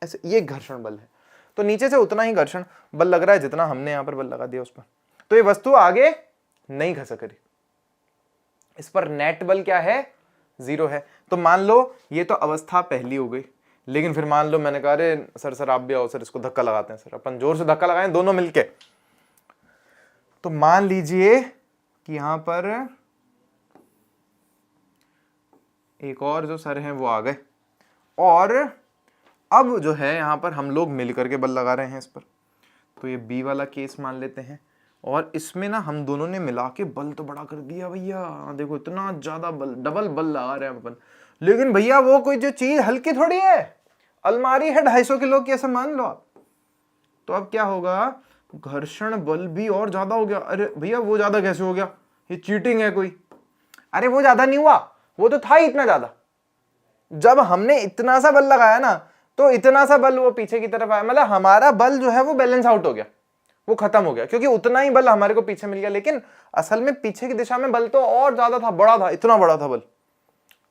ऐसे, ये घर्षण बल है। तो नीचे से उतना ही घर्षण बल लग रहा है जितना हमने यहां पर बल लगा दिया उस पर। तो ये वस्तु आगे नहीं खसक रही। इस पर नेट बल क्या है, 0 है। तो मान लो ये तो अवस्था पहली हो गई, लेकिन फिर मान लो मैंने कहा अरे सर आप भी आओ सर, इसको धक्का लगाते हैं सर, अपन जोर से धक्का लगाएं दोनों मिलके। तो मान लीजिए कि यहां पर एक और जो सर हैं वो आ गए, और अब जो है यहां पर हम लोग मिलकर के बल लगा रहे हैं इस पर। तो ये बी वाला केस मान लेते हैं, और इसमें ना हम दोनों ने मिला के बल तो बड़ा कर दिया भैया। देखो इतना ज्यादा बल, डबल बल लगा रहे हैं अपन। लेकिन भैया वो कोई जो चीज हल्की थोड़ी है, अलमारी है 250 किलो की, ऐसा मान लो आप। तो अब क्या होगा, घर्षण बल भी और ज्यादा हो गया। अरे भैया वो ज्यादा कैसे हो गया, ये चीटिंग है कोई। अरे वो ज्यादा नहीं हुआ, वो तो था ही इतना ज्यादा। जब हमने इतना सा बल लगाया ना, तो इतना सा बल वो पीछे की तरफ आया, मतलब हमारा बल जो है वो बैलेंस आउट हो गया, वो खत्म हो गया, क्योंकि उतना ही बल हमारे को पीछे मिल गया। लेकिन असल में पीछे की दिशा में बल तो और ज्यादा था, बड़ा था, इतना बड़ा था बल।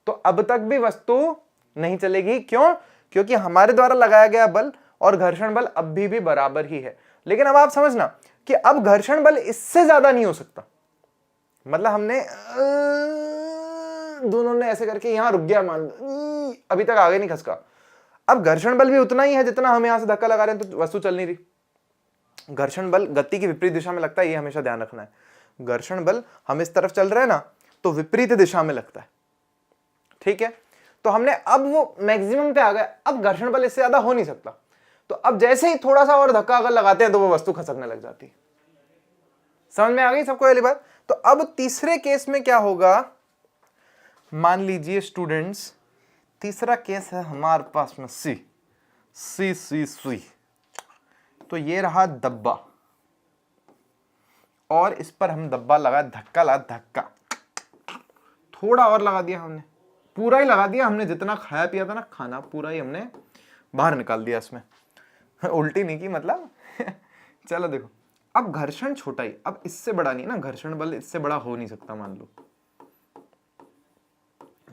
तो अब तक भी वस्तु नहीं चलेगी। क्यों? क्योंकि हमारे द्वारा लगाया गया बल और घर्षण बल अभी भी बराबर ही है। लेकिन अब आप समझना कि अब घर्षण बल इससे ज्यादा नहीं हो सकता। मतलब हमने दोनों ने ऐसे करके यहां रुक गया, मान अभी तक आगे नहीं खसका। अब घर्षण बल भी उतना ही है जितना हम यहां से धक्का लगा रहे हैं, तो वस्तु चल नहीं रही। घर्षण बल गति की विपरीत दिशा में लगता है, ये हमेशा ध्यान रखना है। घर्षण बल हम इस तरफ चल रहे हैं ना, तो विपरीत दिशा में लगता है। ठीक है, तो हमने अब वो मैक्सिमम पे आ गए, अब घर्षण बल इससे ज्यादा हो नहीं सकता। तो अब जैसे ही थोड़ा सा और धक्का अगर लगाते हैं तो वो वस्तु खसकने लग जाती है। समझ में आ गई सबको पहली बात? तो अब तीसरे केस में क्या होगा, मान लीजिए स्टूडेंट्स, तीसरा केस है हमारे पास में सी सी सी सुई। तो ये रहा डब्बा, और इस पर हम डब्बा लगा, धक्का लगा, धक्का थोड़ा और लगा दिया हमने, पूरा ही लगा दिया हमने। जितना खाया पिया था ना खाना, पूरा ही हमने बाहर निकाल दिया इसमें। उल्टी नहीं की मतलब। चलो देखो, अब घर्षण छोटा ही, अब इससे बड़ा नहीं ना, घर्षण बल इससे बड़ा हो नहीं सकता मान लो।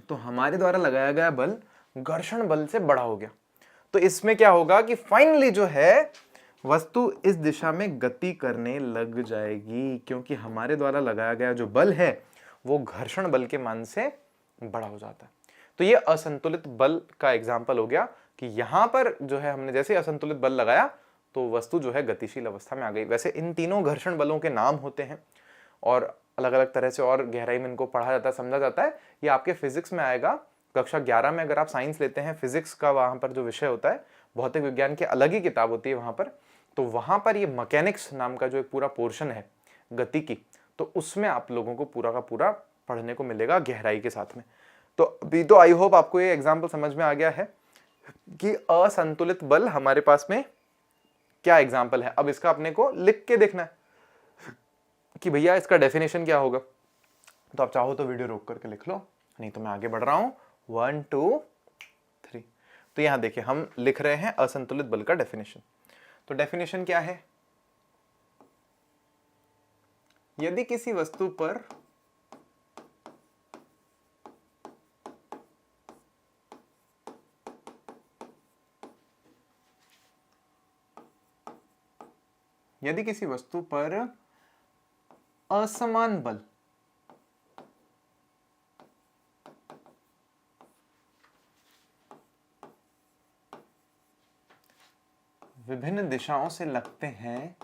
तो हमारे द्वारा लगाया गया बल घर्षण बल से बड़ा हो गया। तो इसमें क्या होगा कि फाइनली जो है वस्तु इस दिशा में गति करने लग जाएगी, क्योंकि हमारे द्वारा लगाया गया जो बल है वो घर्षण बल के मान से बड़ा हो जाता है। तो ये असंतुलित बल का एग्जाम्पल हो गया कि यहां पर जो है हमने जैसे असंतुलित बल लगाया तो वस्तु जो है गतिशील अवस्था में आ गई। वैसे इन तीनों घर्षण बलों के नाम होते हैं और अलग अलग तरह से और गहराई में इनको पढ़ा जाता है, समझा जाता है। ये आपके फिजिक्स में आएगा, कक्षा 11 में अगर आप साइंस लेते हैं, फिजिक्स का वहां पर जो विषय होता है, भौतिक विज्ञान की अलग ही किताब होती है वहां पर, तो वहां पर ये मैकेनिक्स नाम का जो एक पूरा पोर्शन है गति की, तो उसमें आप लोगों को पूरा का पूरा पढ़ने को मिलेगा गहराई के साथ में। तो अभी तो आई होप आपको ये एग्जाम्पल समझ में आ गया है कि असंतुलित बल हमारे पास में क्या एग्जाम्पल है। अब इसका अपने को लिख के देखना है कि भैया इसका डेफिनेशन क्या होगा। तो आप चाहो तो वीडियो रोक करके लिख लो, नहीं तो मैं आगे बढ़ रहा हूं। 1 2 3। तो यहां देखिए हम लिख रहे हैं असंतुलित बल का डेफिनेशन। तो डेफिनेशन क्या है, यदि किसी वस्तु पर असमान बल विभिन्न दिशाओं से लगते हैं,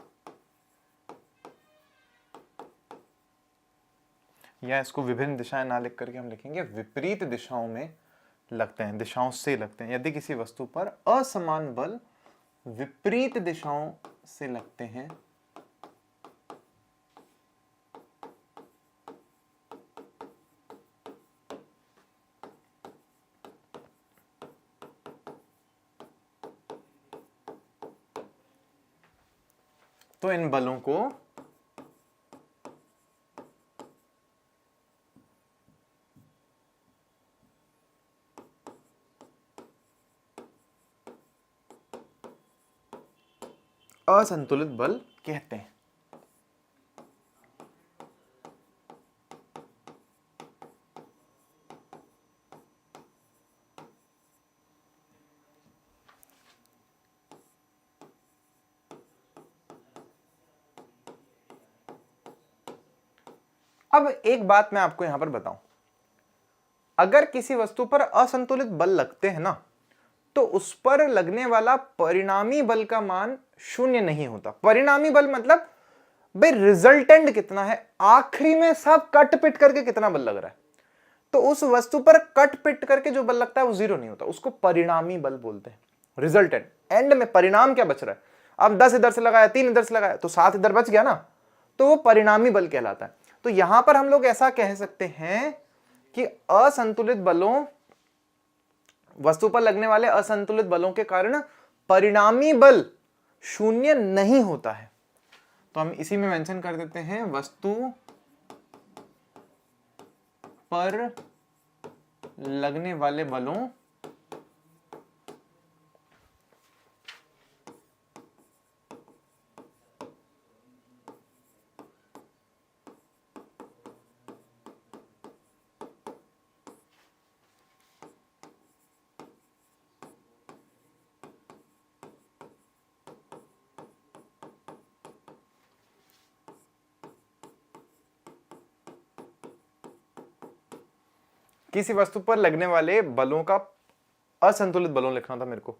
या इसको विभिन्न दिशाएं ना लिख करके हम लिखेंगे विपरीत दिशाओं में लगते हैं, दिशाओं से लगते हैं। यदि किसी वस्तु पर असमान बल विपरीत दिशाओं से लगते हैं तो इन बलों को असंतुलित बल कहते हैं। अब एक बात मैं आपको यहां पर बताऊं, अगर किसी वस्तु पर असंतुलित बल लगते हैं ना, तो उस पर लगने वाला परिणामी बल का मान शून्य नहीं होता। परिणामी बल मतलब भाई रिजल्टेंट कितना है, आखिरी में सब कट पिट करके कितना बल लग रहा है, तो उस वस्तु पर कट पिट करके जो बल लगता है वो जीरो नहीं होता, उसको परिणामी बल बोलते हैं। रिजल्टेंट, एंड में परिणाम क्या बच रहा है, अब 10 इधर से लगाया, 3 इधर से लगाया, तो 7 इधर बच गया ना, तो वो परिणामी बल कहलाता है। तो यहां पर हम लोग ऐसा कह सकते हैं कि असंतुलित बलों, वस्तु पर लगने वाले असंतुलित बलों के कारण परिणामी बल शून्य नहीं होता है। तो हम इसी में मेंशन कर देते हैं, वस्तु पर लगने वाले बलों किसी वस्तु पर लगने वाले बलों का, असंतुलित बलों लिखना था मेरे को,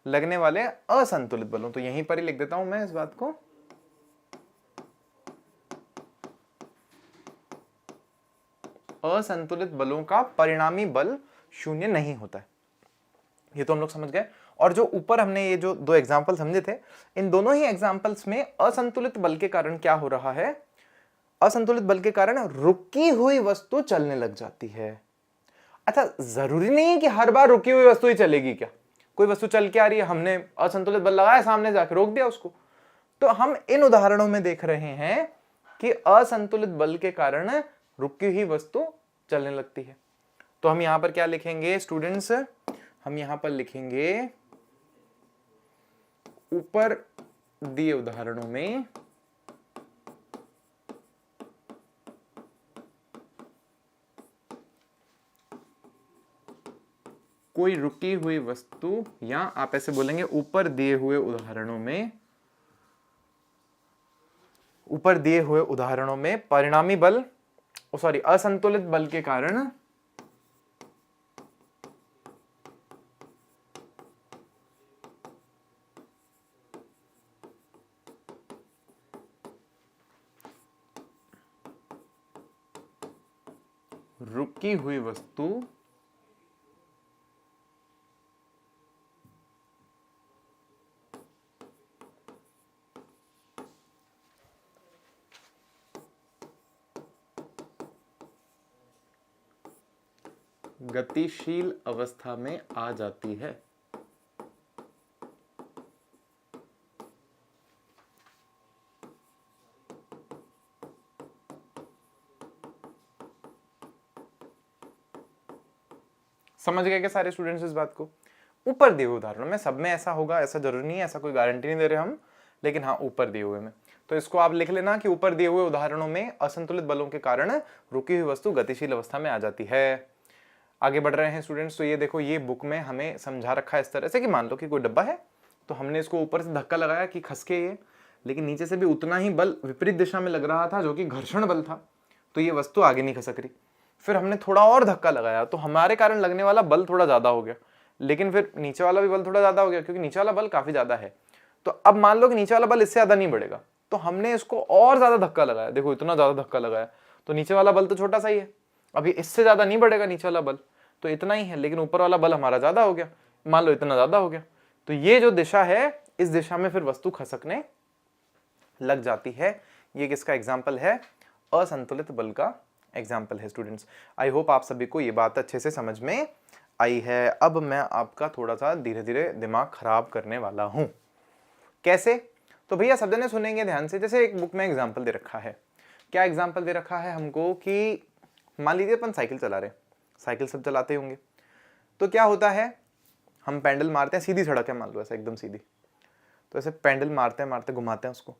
लगने वाले असंतुलित बलों, तो यहीं पर ही लिख देता हूं मैं इस बात को, असंतुलित बलों का परिणामी बल शून्य नहीं होता है। ये तो हम लोग समझ गए। और जो ऊपर हमने ये जो 2 एग्जाम्पल समझे थे, इन दोनों ही एग्जाम्पल्स में असंतुलित बल के कारण क्या हो रहा है, असंतुलित बल के कारण रुकी हुई वस्तु चलने लग जाती है। अच्छा, जरूरी नहीं है कि हर बार रुकी हुई वस्तु ही चलेगी क्या, कोई वस्तु चल के आ रही है, हमने असंतुलित बल लगाया, सामने जाकर रोक दिया उसको, तो हम इन उदाहरणों में देख रहे हैं कि असंतुलित बल के कारण रुकी हुई वस्तु चलने लगती है। तो हम यहां पर क्या लिखेंगे स्टूडेंट्स, हम यहां पर लिखेंगे ऊपर दिए उदाहरणों में कोई रुकी हुई वस्तु, या आप ऐसे बोलेंगे ऊपर दिए हुए उदाहरणों में, ऊपर दिए हुए उदाहरणों में परिणामी बल, सॉरी असंतुलित बल के कारण रुकी हुई वस्तु गतिशील अवस्था में आ जाती है। समझ गए क्या सारे स्टूडेंट्स इस बात को? ऊपर दिए हुए उदाहरणों में, सब में ऐसा होगा ऐसा जरूरी नहीं है, ऐसा कोई गारंटी नहीं दे रहे हम, लेकिन हाँ ऊपर दिए हुए में, तो इसको आप लिख लेना कि ऊपर दिए हुए उदाहरणों में असंतुलित बलों के कारण रुकी हुई वस्तु गतिशील अवस्था में आ जाती है। आगे बढ़ रहे हैं स्टूडेंट्स, तो ये देखो, ये बुक में हमें समझा रखा है इस तरह से कि मान लो कि कोई डब्बा है, तो हमने इसको ऊपर से धक्का लगाया कि खसके ये, लेकिन नीचे से भी उतना ही बल विपरीत दिशा में लग रहा था जो कि घर्षण बल था, तो ये वस्तु आगे नहीं खसक रही। फिर हमने थोड़ा और धक्का लगाया तो हमारे कारण लगने वाला बल थोड़ा ज्यादा हो गया, लेकिन फिर नीचे वाला भी बल थोड़ा ज्यादा हो गया क्योंकि नीचे वाला बल काफी ज्यादा है, तो अब मान लो कि नीचे वाला बल इससे ज्यादा नहीं बढ़ेगा, तो हमने इसको और ज्यादा धक्का लगाया, देखो इतना ज्यादा धक्का लगाया, तो नीचे वाला बल तो छोटा सा ही है, अभी इससे ज्यादा नहीं बढ़ेगा नीचे वाला बल, तो इतना ही है, लेकिन ऊपर वाला बल हमारा ज्यादा हो गया, मान लो इतना ज्यादा हो गया, तो ये जो दिशा है इस दिशा में फिर वस्तु खसकने लग जाती है। ये किसका एग्जाम्पल है? असंतुलित बल का एग्जाम्पल है स्टूडेंट्स। आई होप आप सभी को ये बात अच्छे से समझ में आई है। अब मैं आपका थोड़ा सा धीरे धीरे दिमाग खराब करने वाला हूं। कैसे? तो भैया सब जने सुनेंगे ध्यान से। जैसे एक बुक में एग्जाम्पल दे रखा है, क्या एग्जाम्पल दे रखा है हमको कि मान लीजिए अपन साइकिल चला रहे, साइकिल सब चलाते होंगे, तो क्या होता है, हम पैडल मारते हैं, सीधी सड़क है मान लो ऐसा एकदम सीधी, तो ऐसे पैडल मारते मारते घुमाते हैं उसको,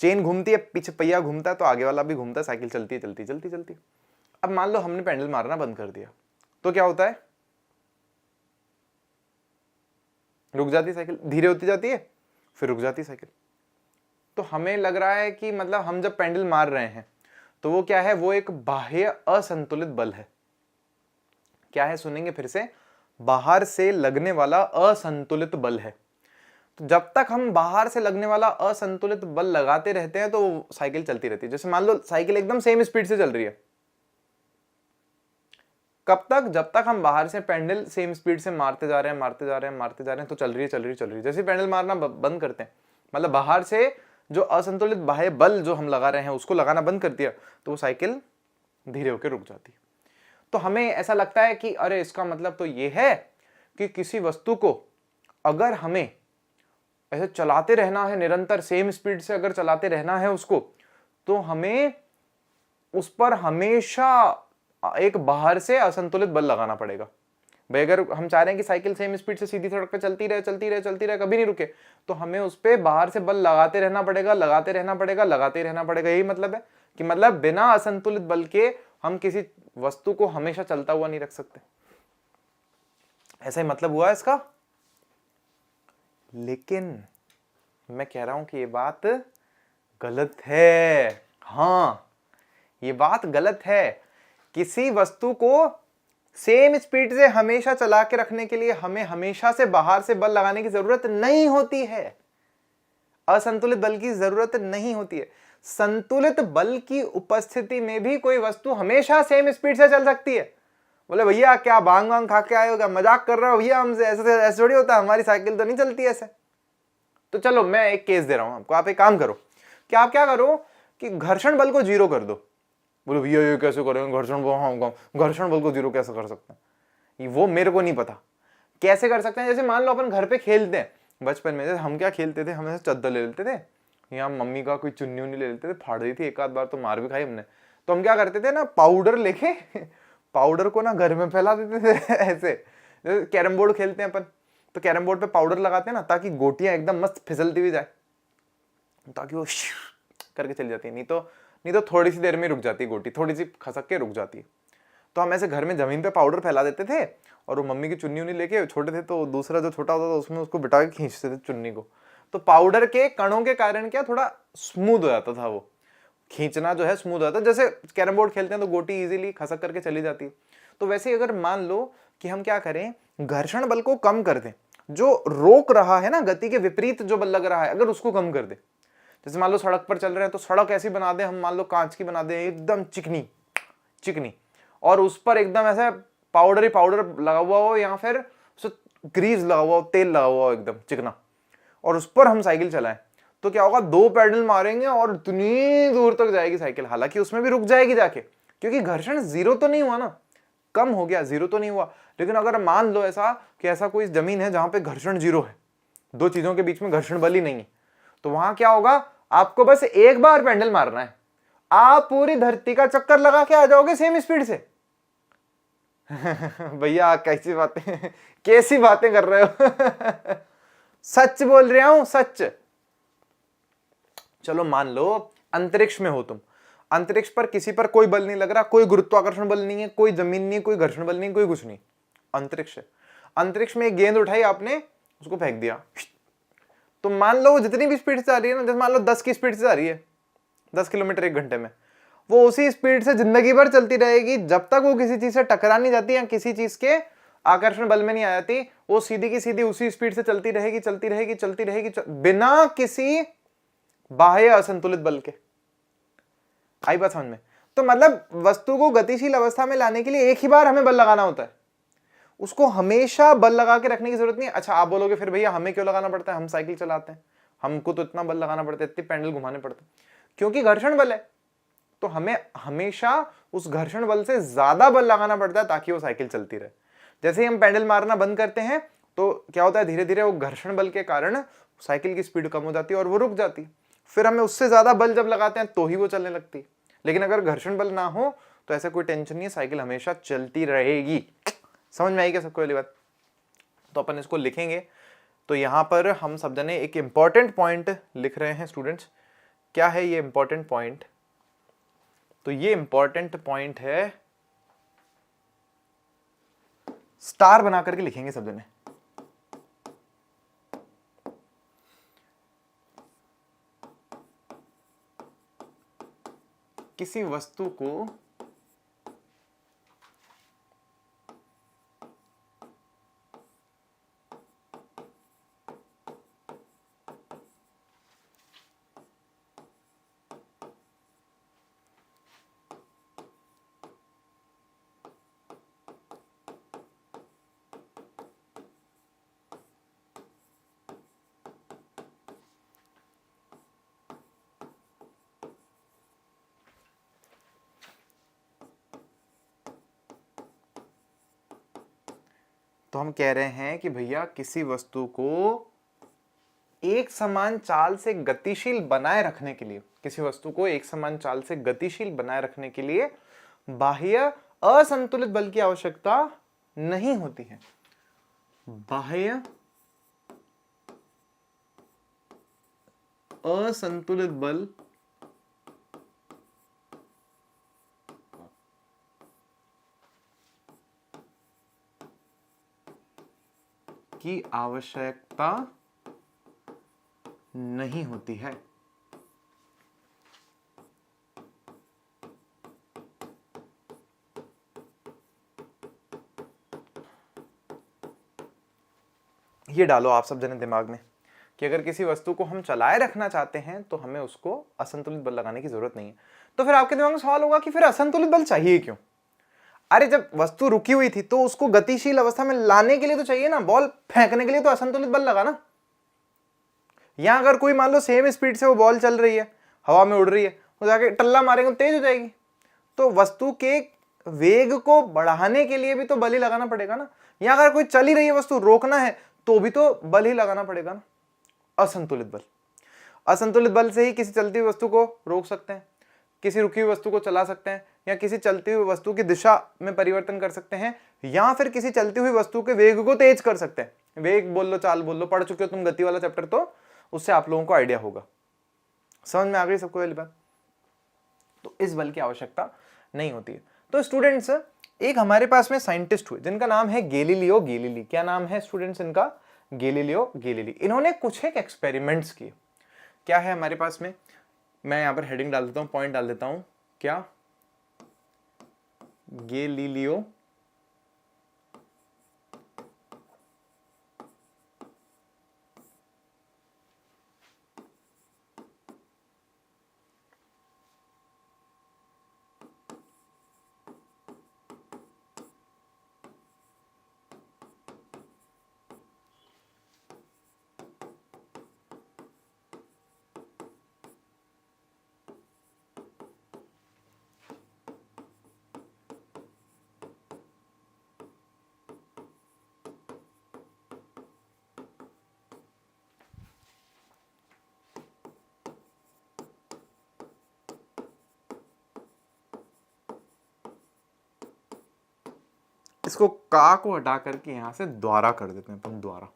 चेन घूमती है, पीछे पहिया घूमता है तो आगे वाला भी घूमता है, साइकिल चलती है चलती चलती चलती। अब मान लो हमने पैडल मारना बंद कर दिया, तो क्या होता है, रुक जाती है साइकिल, धीरे होती जाती है, फिर रुक जाती है साइकिल। तो हमें लग रहा है कि मतलब हम जब पैडल मार रहे हैं तो वो क्या है, वो एक बाह्य असंतुलित बल है। क्या है? सुनेंगे फिर से, बाहर से लगने वाला असंतुलित बल है। तो जब तक हम बाहर से लगने वाला असंतुलित बल लगाते रहते हैं तो साइकिल चलती रहती है। जैसे मान लो साइकिल एकदम सेम स्पीड से चल रही है, कब तक? जब तक हम बाहर से पैडल सेम स्पीड से मारते जा रहे हैं मारते जा रहे हैं मारते जा रहे हैं, तो चल रही है चल रही है चल रही है। जैसे पैडल मारना बंद करते हैं, मतलब बाहर से जो असंतुलित बाह्य बल जो हम लगा रहे हैं उसको लगाना बंद कर दिया, तो वो साइकिल धीरे होकर रुक जाती है। तो हमें ऐसा लगता है कि अरे इसका मतलब तो ये है कि किसी वस्तु को अगर हमें ऐसे चलाते रहना है, निरंतर सेम स्पीड से अगर चलाते रहना है उसको, तो हमें उस पर हमेशा एक बाहर से असंतुलित बल लगाना पड़ेगा। भाई अगर हम चाह रहे हैं कि साइकिल सेम स्पीड से सीधी सड़क पे चलती रहे चलती रहे चलती रहे, कभी नहीं रुके, तो हमें उस पर बाहर से बल लगाते रहना पड़ेगा लगाते रहना पड़ेगा लगाते रहना पड़ेगा। यही मतलब है कि मतलब बिना असंतुलित बल के हम किसी वस्तु को हमेशा चलता हुआ नहीं रख सकते। ऐसा ही मतलब हुआ इसका। लेकिन मैं कह रहा हूं कि ये बात गलत है। हाँ, ये बात गलत है। किसी वस्तु को सेम स्पीड से हमेशा चला के रखने के लिए हमें हमेशा से बाहर से बल लगाने की जरूरत नहीं होती है। असंतुलित बल की जरूरत नहीं होती है। संतुलित बल की उपस्थिति में भी कोई वस्तु हमेशा सेम स्पीड से चल सकती है। बोले भैया क्या भांग वांग खा के आए हो, क्या मजाक कर रहे हो भैया हमसे, ऐसे थोड़ी होता है, हमारी साइकिल तो नहीं चलती ऐसे। तो चलो मैं एक केस दे रहा हूं आपको, आप एक काम करो कि आप क्या करो कि घर्षण बल को जीरो कर दो। बोलो भैया ये कैसे करेंगे घर्षण बल को जीरो कैसे कर सकते हैं? वो मेरे को नहीं पता कैसे कर सकते हैं। जैसे मान लो अपन घर पे खेलते हैं, बचपन में जैसे हम क्या खेलते थे, हम ऐसे चद्दर ले लेते थे या मम्मी का कोई चुन्नी उन्नी ले लेते थे, फाड़ दी थी एक आध बार तो मार भी खाई हमने। तो हम क्या करते थे ना, पाउडर लेके पाउडर को ना घर में फैला देते थे ऐसे। जैसे कैरम बोर्ड खेलते हैं अपन, तो कैरम बोर्ड पे पाउडर लगाते हैं ना ताकि गोटियां एकदम मस्त फिसलती हुई जाए, ताकि वो करके चली जाती है। नहीं तो थोड़ी सी देर में रुक जाती है गोटी, थोड़ी सी खसक के रुक जाती है। तो हम ऐसे घर में जमीन पे पाउडर फैला देते थे और वो मम्मी की चुन्नी उन्नी लेके, छोटे थे तो दूसरा जो छोटा होता था उसमें उसको बिठा के खींचते थे चुन्नी को। तो पाउडर के कणों के कारण क्या थोड़ा स्मूथ हो जाता था, वो खींचना जो है स्मूथ हो जाता है। जैसे कैरम बोर्ड खेलते हैं तो गोटी इजीली खसक करके चली जाती है। तो वैसे अगर मान लो कि हम क्या करें, घर्षण बल को कम कर दें, जो रोक रहा है ना, गति के विपरीत जो बल लग रहा है, अगर उसको कम कर दे। जैसे मान लो सड़क पर चल रहे हैं तो सड़क ऐसी बना दे हम, मान लो कांच की बना दे एकदम चिकनी, और उस पर एकदम ऐसा पाउडर ही पाउडर लगा हुआ हो या फिर ग्रीस लगा हुआ हो, तेल लगा हुआ हो एकदम चिकना, और उस पर हम साइकिल चलाएं, तो क्या होगा, दो पैडल मारेंगे और इतनी दूर तक जाएगी साइकिल। हालांकि उसमें भी रुक जाएगी जाके, क्योंकि घर्षण जीरो तो नहीं हुआ ना, कम हो गया, जीरो तो नहीं हुआ। लेकिन अगर मान लो ऐसा कि ऐसा कोई जमीन है जहां पे घर्षण जीरो है, दो चीजों के बीच में घर्षण बल ही नहीं है, तो वहां क्या होगा, आपको बस एक बार पैडल मारना है, आप पूरी धरती का चक्कर लगा के आ जाओगे सेम स्पीड से। भैया कैसी बातें कर रहे हो? सच बोल रहा हूं, सच। चलो मान लो अंतरिक्ष में हो तुम, अंतरिक्ष पर किसी पर कोई बल नहीं लग रहा, कोई गुरुत्वाकर्षण बल नहीं है, कोई जमीन नहीं, कोई घर्षण बल नहीं, कोई कुछ नहीं, अंतरिक्ष है। अंतरिक्ष में एक गेंद उठाई आपने, उसको फेंक दिया, तो मान लो जितनी भी स्पीड से आ रही है ना, जैसे मान लो 10 की स्पीड से आ रही है, 10 किलोमीटर एक घंटे में, वो उसी स्पीड से जिंदगी भर चलती रहेगी जब तक वो किसी चीज से टकरा नहीं जाती या किसी चीज के आकर्षण बल में नहीं आ जाती, वो सीधी की सीधी उसी स्पीड से चलती रहेगी चलती रहेगी चलती रहेगी बिना किसी बाह्य असंतुलित बल के। आई बात समझ में? तो मतलब वस्तु को गतिशील अवस्था में लाने के लिए एक ही बार हमें बल लगाना होता है, उसको हमेशा बल लगा के रखने की जरूरत नहीं है। अच्छा आप बोलोगे फिर भैया हमें क्यों लगाना पड़ता है, हम साइकिल चलाते हैं, हमको तो इतना बल लगाना पड़ता है, इतने पैडल घुमाने पड़ते हैं, क्योंकि घर्षण बल है, तो हमें हमेशा उस घर्षण बल से ज्यादा बल लगाना पड़ता है ताकि वो साइकिल चलती रहे। जैसे ही हम पैडल मारना बंद करते हैं तो क्या होता है, धीरे धीरे वो घर्षण बल के कारण साइकिल की स्पीड कम हो जाती है और वो रुक जाती है। फिर हमें उससे ज्यादा बल जब लगाते हैं तो ही वो चलने लगती है। लेकिन अगर घर्षण बल ना हो तो ऐसा कोई टेंशन नहीं है, साइकिल हमेशा चलती रहेगी। समझ में आई क्या सबको वाली बात? तो अपन इसको लिखेंगे। तो यहां पर हम सब जने एक इंपॉर्टेंट पॉइंट लिख रहे हैं स्टूडेंट्स। क्या है ये इंपॉर्टेंट पॉइंट? तो ये इंपॉर्टेंट पॉइंट है, स्टार बना करके लिखेंगे सब जने। किसी वस्तु को तो हम कह रहे हैं कि भैया किसी वस्तु को एक समान चाल से गतिशील बनाए रखने के लिए, किसी वस्तु को एक समान चाल से गतिशील बनाए रखने के लिए बाह्य असंतुलित बल की आवश्यकता नहीं होती है। बाह्य असंतुलित बल की आवश्यकता नहीं होती है। ये डालो आप सब जने दिमाग में कि अगर किसी वस्तु को हम चलाए रखना चाहते हैं तो हमें उसको असंतुलित बल लगाने की जरूरत नहीं है। तो फिर आपके दिमाग में सवाल होगा कि फिर असंतुलित बल चाहिए क्यों? अरे जब वस्तु रुकी हुई थी तो उसको गतिशील अवस्था में लाने के लिए तो चाहिए ना, बॉल फेंकने के लिए तो असंतुलित बल लगा ना। यहां अगर कोई मान लो सेम स्पीड से वो बॉल चल रही है, हवा में उड़ रही है, वो जाके टल्ला मारेंगे तो तेज हो जाएगी। तो वस्तु के वेग को बढ़ाने के लिए भी तो बल ही लगाना पड़ेगा ना। यहां अगर कोई चल ही रही है वस्तु, रोकना है तो भी तो बल ही लगाना पड़ेगा ना, असंतुलित बल। असंतुलित बल से ही किसी चलती हुई वस्तु को रोक सकते हैं, किसी रुकी हुई वस्तु को चला सकते हैं, या किसी चलती हुई वस्तु की दिशा में परिवर्तन कर सकते हैं, या फिर किसी चलती हुई वस्तु के वेग को तेज कर सकते हैं। वेग बोल लो, चाल बोल लो, पढ़ चुके हो तुम गति वाला चैप्टर, तो उससे आप लोगों को आइडिया होगा। समझ में आ गई सबको वाली बात? तो इस बल की आवश्यकता नहीं होती है। तो स्टूडेंट्स, एक हमारे पास में साइंटिस्ट हुए जिनका नाम है गैलीलियो गैलीली। क्या नाम है स्टूडेंट्स इनका? Galileo Galilei. इन्होंने कुछ एक एक्सपेरिमेंट्स किए। क्या है हमारे पास में, मैं यहां पर हेडिंग डाल देता हूं, पॉइंट डाल देता हूं। क्या? गैलीलियो इसको का को हटा करके यहां से द्वारा कर देते हैं अपन, द्वारा।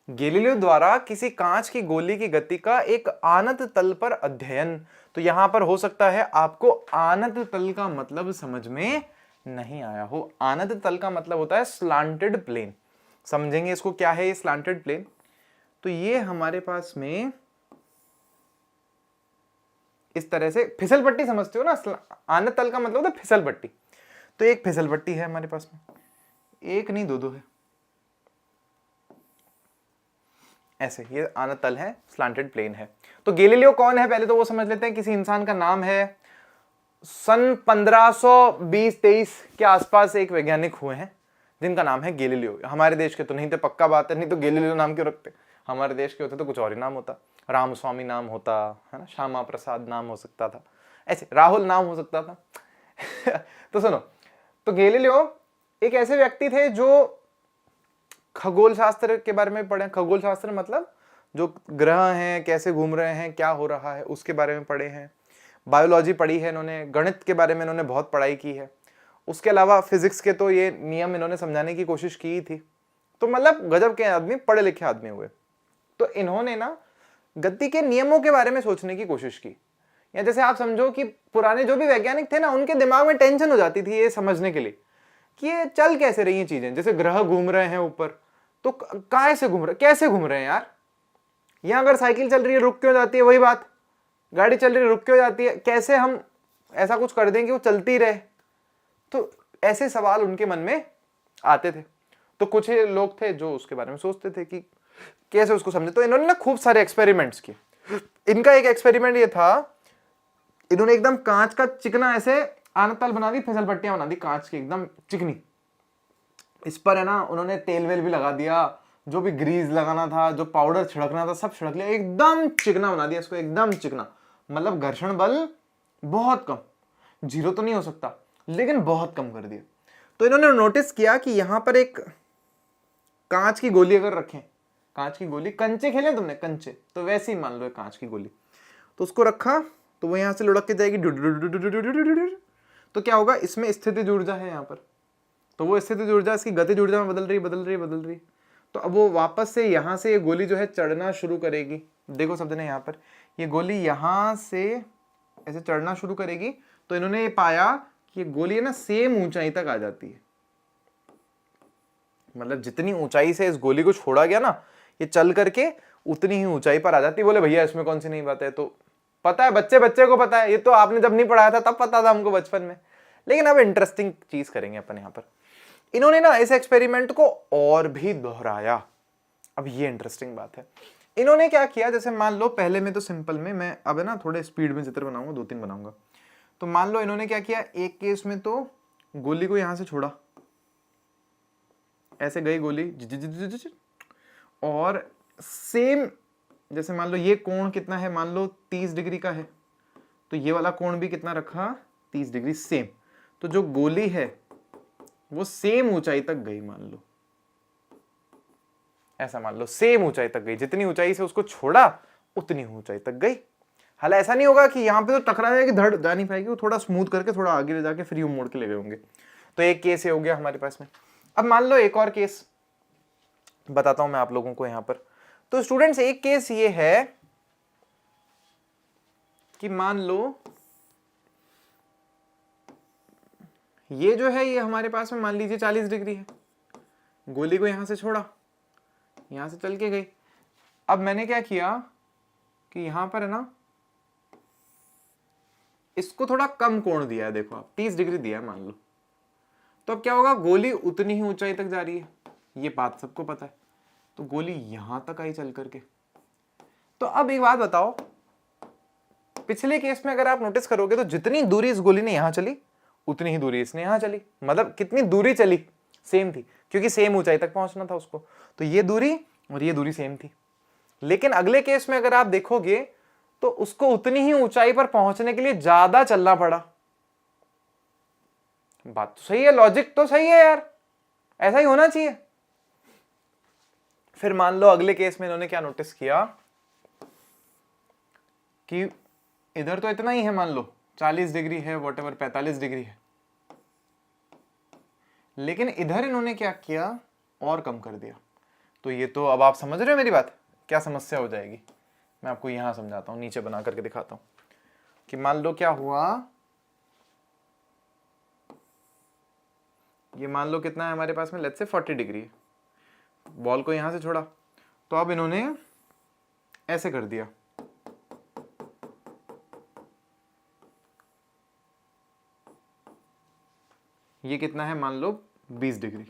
गैलीलियो द्वारा किसी कांच की गोली की गति का एक आनत तल पर अध्ययन। तो यहां पर हो सकता है आपको आनत तल का मतलब समझ में नहीं आया हो। आनत तल का मतलब होता है स्लांटेड प्लेन। समझेंगे इसको, क्या है ये स्लांटेड प्लेन? तो ये हमारे पास में इस तरह से फिसल पट्टी समझते हो ना, आनत तल का मतलब होता है फिसल पट्टी। तो एक फिसलपट्टी है हमारे पास में, एक नहीं दो है ऐसे, ये आना तल है, स्लांटेड प्लेन है। तो गैलीलियो कौन है, पहले तो वो समझ लेते हैं। किसी इंसान का नाम है। सन 1520-23 के आसपास एक वैज्ञानिक हुए हैं जिनका नाम है गैलीलियो। हमारे देश के तो नहीं थे, पक्का बात है, नहीं तो गैलीलियो नाम क्यों रखते। हमारे देश के होते तो कुछ और ही नाम होता, रामस्वामी नाम होता है ना, श्यामा प्रसाद नाम हो सकता था, ऐसे राहुल नाम हो सकता था। तो सुनो, तो गैलीलियो एक ऐसे व्यक्ति थे जो खगोल शास्त्र के बारे में पढ़े। खगोल शास्त्र मतलब जो ग्रह हैं कैसे घूम रहे हैं, क्या हो रहा है, उसके बारे में पढ़े हैं। बायोलॉजी पढ़ी है इन्होंने, गणित के बारे में इन्होंने बहुत पढ़ाई की है। उसके अलावा फिजिक्स के तो ये नियम इन्होंने समझाने की कोशिश की थी। तो मतलब गजब के आदमी, पढ़े लिखे आदमी हुए। तो इन्होंने ना गति के नियमों के बारे में सोचने की कोशिश की। या जैसे आप समझो कि पुराने जो भी वैज्ञानिक थे ना, उनके दिमाग में टेंशन हो जाती थी ये समझने के लिए कि ये चल कैसे रही हैं चीजें। जैसे ग्रह घूम रहे हैं ऊपर, तो कहां से घूम रहे, कैसे घूम रहे हैं यार। यहां अगर साइकिल चल रही है रुक क्यों जाती है, वही बात, गाड़ी चल रही है रुक क्यों जाती है, कैसे हम ऐसा कुछ कर दें कि वो चलती रहे। तो ऐसे सवाल उनके मन में आते थे। तो कुछ लोग थे जो उसके बारे में सोचते थे कि कैसे उसको समझे। तो इन्होंने ना खूब सारे एक्सपेरिमेंट्स किए। इनका एक एक्सपेरिमेंट ये था, इन्होंने एकदम कांच का चिकना ऐसे आनतल बना दी, फिसल पट्टियां बना दी कांच की एकदम चिकनी। इस पर है ना उन्होंने तेल वेल भी लगा दिया, जो भी ग्रीस लगाना था, जो पाउडर छिड़कना था, सब छिड़क लिया, एकदम चिकना बना दिया इसको, एकदम चिकना। मतलब घर्षण बल बहुत कम, जीरो तो नहीं हो सकता लेकिन बहुत कम कर दिया। तो इन्होंने नोटिस किया कि यहां पर एक कांच की गोली अगर रखें, कांच की गोली, कंचे खेले तुमने कंचे, तो वैसे ही मान लो कांच की गोली, तो उसको रखा तो वो यहां से लुढ़क के जाएगी। तो क्या होगा, इसमें स्थितिज ऊर्जा है यहाँ पर, तो वो स्थितिज ऊर्जा इसकी गतिज ऊर्जा में बदल रही। तो अब वो वापस से यहाँ से ये गोली जो है चढ़ना शुरू करेगी। देखो शब्द ने यहाँ पर, ये गोली यहाँ से ऐसे चढ़ना शुरू करेगी। तो इन्होंने ये पाया कि ये गोली है ना सेम ऊंचाई तक आ जाती है। मतलब जितनी ऊंचाई से इस गोली को छोड़ा गया ना, ये चल करके उतनी ही ऊंचाई पर आ जाती है। बोले भैया इसमें कौन सी नई बात है, तो पता है, बच्चे को पता है, ये तो आपने जब नहीं पढ़ाया था तब पता था हमको बचपन में। लेकिन अब इंटरेस्टिंग चीज करेंगे अपन यहाँ पर। इन्होंने ना इस एक्सपेरिमेंट को और भी दोहराया। अब ये इंटरेस्टिंग बात है, इन्होंने क्या किया, जैसे मान लो पहले में तो सिंपल में, मैं अब है ना थोड़े स्पीड में चित्र बनाऊंगा, 2-3 बनाऊंगा। तो मान लो इन्होंने क्या किया, एक केस में तो गोली को यहां से छोड़ा, ऐसे गई गोली, और सेम जैसे मान लो ये कोण कितना है, मान लो 30 डिग्री का है, तो ये वाला कोण भी कितना रखा, 30 डिग्री सेम। तो जो गोली है वो सेम ऊंचाई तक गई, मान लो ऐसा, मान लो सेम ऊंचाई तक गई, जितनी ऊंचाई से उसको छोड़ा उतनी ऊंचाई तक गई। हाल ऐसा नहीं होगा कि यहां पे तो टकरा जाएगी, धड़ जा नहीं पाएगी, वो थोड़ा स्मूथ करके थोड़ा आगे ले जाके फ्री मोड़ के ले गए होंगे। तो एक केस ये हो गया हमारे पास में। अब मान लो एक और केस बताता हूं मैं आप लोगों को यहां पर। तो स्टूडेंट्स एक केस ये है कि मान लो ये जो है ये हमारे पास में मान लीजिए 40 डिग्री है, गोली को यहां से छोड़ा, यहां से चल के गई। अब मैंने क्या किया कि यहां पर है ना इसको थोड़ा कम कोण दिया है, देखो आप 30 डिग्री दिया है मान लो। तो अब क्या होगा, गोली उतनी ही ऊंचाई तक जा रही है, ये बात सबको पता है। तो गोली यहां तक आई चल करके। तो अब एक बात बताओ, पिछले केस में अगर आप नोटिस करोगे तो जितनी दूरी इस गोली ने यहां चली उतनी ही दूरी इसने यहां चली। मतलब कितनी दूरी चली, सेम थी, क्योंकि सेम ऊंचाई तक पहुंचना था उसको। तो ये दूरी और ये दूरी सेम थी। लेकिन अगले केस में अगर आप देखोगे तो उसको उतनी ही ऊंचाई पर पहुंचने के लिए ज्यादा चलना पड़ा। बात तो सही है, लॉजिक तो सही है यार, ऐसा ही होना चाहिए। फिर मान लो अगले केस में इन्होंने क्या नोटिस किया कि इधर तो इतना ही है, मान लो 40 डिग्री है, वॉटेवर 45 डिग्री है, लेकिन इधर इन्होंने क्या किया, और कम कर दिया। तो ये तो अब आप समझ रहे हो मेरी बात, क्या समस्या हो जाएगी। मैं आपको यहां समझाता हूं, नीचे बना करके दिखाता हूं कि मान लो क्या हुआ, ये मान लो कितना है हमारे पास में, लेट्स से 40 डिग्री है, बॉल को यहां से छोड़ा, तो अब इन्होंने ऐसे कर दिया, ये कितना है, मान लो 20 डिग्री।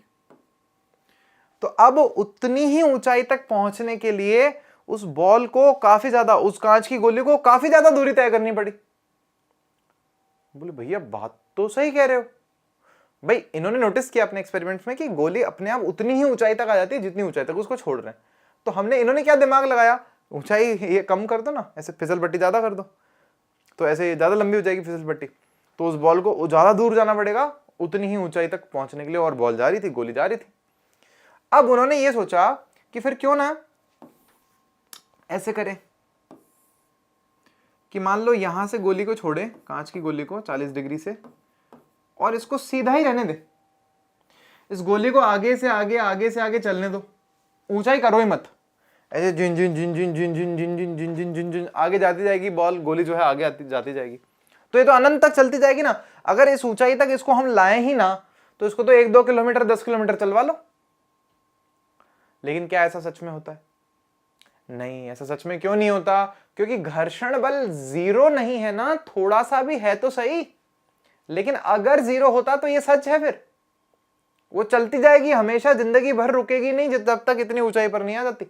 तो अब उतनी ही ऊंचाई तक पहुंचने के लिए उस बॉल को काफी ज्यादा, उस कांच की गोली को काफी ज्यादा दूरी तय करनी पड़ी। बोले भैया बात तो सही कह रहे हो। भाई इन्होंने नोटिस किया अपने एक्सपेरिमेंट्स में कि गोली अपने आप उतनी ही ऊंचाई तक आ जाती है जितनी ऊंचाई तक उसको छोड़ रहे हैं। तो इन्होंने क्या दिमाग लगाया, ऊंचाई ये कम कर दो ना, ऐसे फिसल पट्टी ज्यादा कर दो, तो ऐसे ज्यादा लंबी हो जाएगी फिसल पट्टी, तो उस बॉल को ज्यादा दूर जाना पड़ेगा उतनी ही ऊंचाई तक पहुंचने के लिए। और बॉल जा रही थी, गोली जा रही थी। अब उन्होंने ये सोचा कि फिर क्यों ना ऐसे करें कि मान लो यहां से गोली को छोड़े, कांच की गोली को 40 डिग्री से, और इसको सीधा ही रहने दे। इस गोली को आगे से आगे चलने दो, ऊंचाई करो ही मत, ऐसे जिन जिन जिन जिन जिन जिन जिन जिन जिन जिन जिन जिन आगे जाती जाएगी बॉल, गोली जो है आगे जाती जाएगी। तो ये तो अनंत तक चलती जाएगी ना। अगर इस ऊंचाई तक इसको हम लाए ही ना, तो इसको तो 1-2 किलोमीटर 10 किलोमीटर चलवा लो। लेकिन क्या ऐसा सच में होता है? नहीं, ऐसा सच में क्यों नहीं होता? क्योंकि घर्षण बल 0 नहीं है ना, थोड़ा सा भी है तो सही। लेकिन अगर 0 होता तो ये सच है, फिर वो चलती जाएगी हमेशा, जिंदगी भर रुकेगी नहीं जब तक इतनी ऊंचाई पर नहीं आ जाती।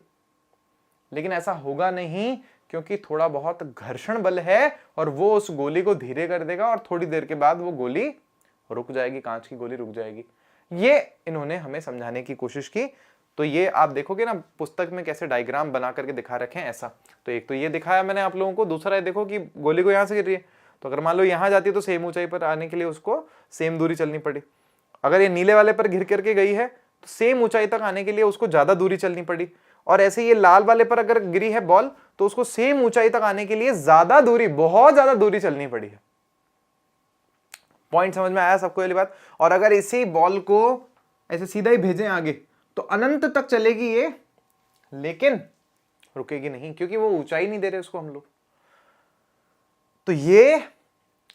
लेकिन ऐसा होगा नहीं, क्योंकि थोड़ा बहुत घर्षण बल है और वो उस गोली को धीरे कर देगा और थोड़ी देर के बाद वो गोली रुक जाएगी, कांच की गोली रुक जाएगी। ये इन्होंने हमें समझाने की कोशिश की। तो ये आप देखोगे ना पुस्तक में कैसे डायग्राम बना करके दिखा रखे हैं ऐसा। तो एक तो ये दिखाया मैंने आप लोगों को, दूसरा ये देखो कि गोली को यहां से गिर रही है, तो अगर मान लो यहां जाती है तो सेम ऊंचाई पर आने के लिए उसको सेम दूरी चलनी पड़ी। अगर ये नीले वाले पर घिर करके गई है तो सेम ऊंचाई तक आने के लिए उसको ज्यादा दूरी चलनी पड़ी। और ऐसे ये लाल वाले पर अगर गिरी है बॉल तो उसको सेम ऊंचाई तक आने के लिए ज्यादा दूरी, बहुत ज्यादा दूरी चलनी पड़ी है। पॉइंट समझ में आया सबको ये बात? और अगर इसी बॉल को ऐसे सीधा ही भेजें आगे तो अनंत तक चलेगी ये, लेकिन रुकेगी नहीं, क्योंकि वो ऊंचाई नहीं दे रहे उसको हम लोग। तो ये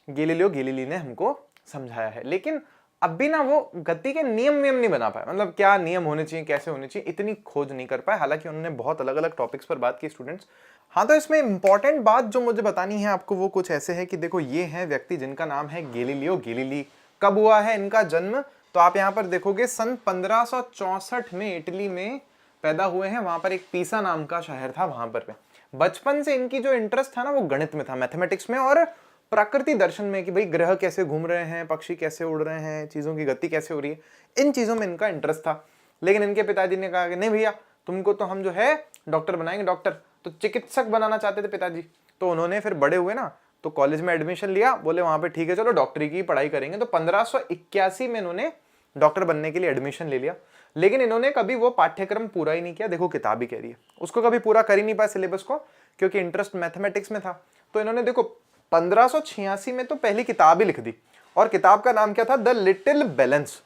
गैलीलियो गैलीली ने हमको समझाया है। लेकिन अब भी ना वो गति के नियम नहीं बना पाए, मतलब क्या नियम होने चाहिए, कैसे होने चाहिए, इतनी खोज नहीं कर पाए। हालांकि उन्होंने बहुत अलग अलग टॉपिक्स पर बात की स्टूडेंट्स। हाँ, तो इसमें इंपॉर्टेंट बात जो मुझे बतानी है आपको वो कुछ ऐसे है कि देखो ये है व्यक्ति जिनका नाम है गैलीलियो गैलीली। कब हुआ है इनका जन्म? तो आप यहाँ पर देखोगे सन 1564 में इटली में पैदा हुए हैं। वहां पर एक पीसा नाम का शहर था, वहां पर बचपन से इनकी जो इंटरेस्ट था ना वो गणित में था, मैथमेटिक्स में और प्रकृति दर्शन में, कि भाई ग्रह कैसे घूम रहे हैं, पक्षी कैसे उड़ रहे हैं, चीजों की गति कैसे हो रही है, इन चीजों में इनका इंटरेस्ट था। लेकिन इनके पिताजी ने कहा कि नहीं भैया, तुमको तो हम जो है डॉक्टर बनाएंगे, डॉक्टर। तो चिकित्सक बनाना चाहते थे पिताजी। तो उन्होंने फिर बड़े हुए ना तो कॉलेज में एडमिशन लिया, बोले वहां पे ठीक है चलो डॉक्टरी की पढ़ाई करेंगे। तो 1581 में इन्होंने डॉक्टर बनने के लिए एडमिशन ले लिया। लेकिन इन्होंने कभी वो पाठ्यक्रम पूरा ही नहीं किया। देखो किताब ही कह रही है, उसको कभी पूरा कर ही नहीं पाया सिलेबस को, क्योंकि इंटरेस्ट मैथमेटिक्स में था। तो इन्होंने देखो 1586 में तो पहली किताब ही लिख दी, और किताब का नाम क्या था? The little balance.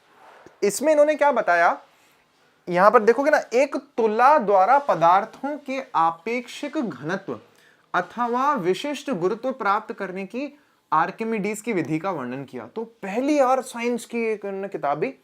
इसमें इन्होंने क्या बताया, यहां पर देखोगे ना, एक तुला द्वारा पदार्थों के आपेक्षिक घनत्व अथवा विशिष्ट गुरुत्व प्राप्त करने की आर्किमिडीज की विधि का वर्णन किया। तो पहली और साइंस की एक किताब भी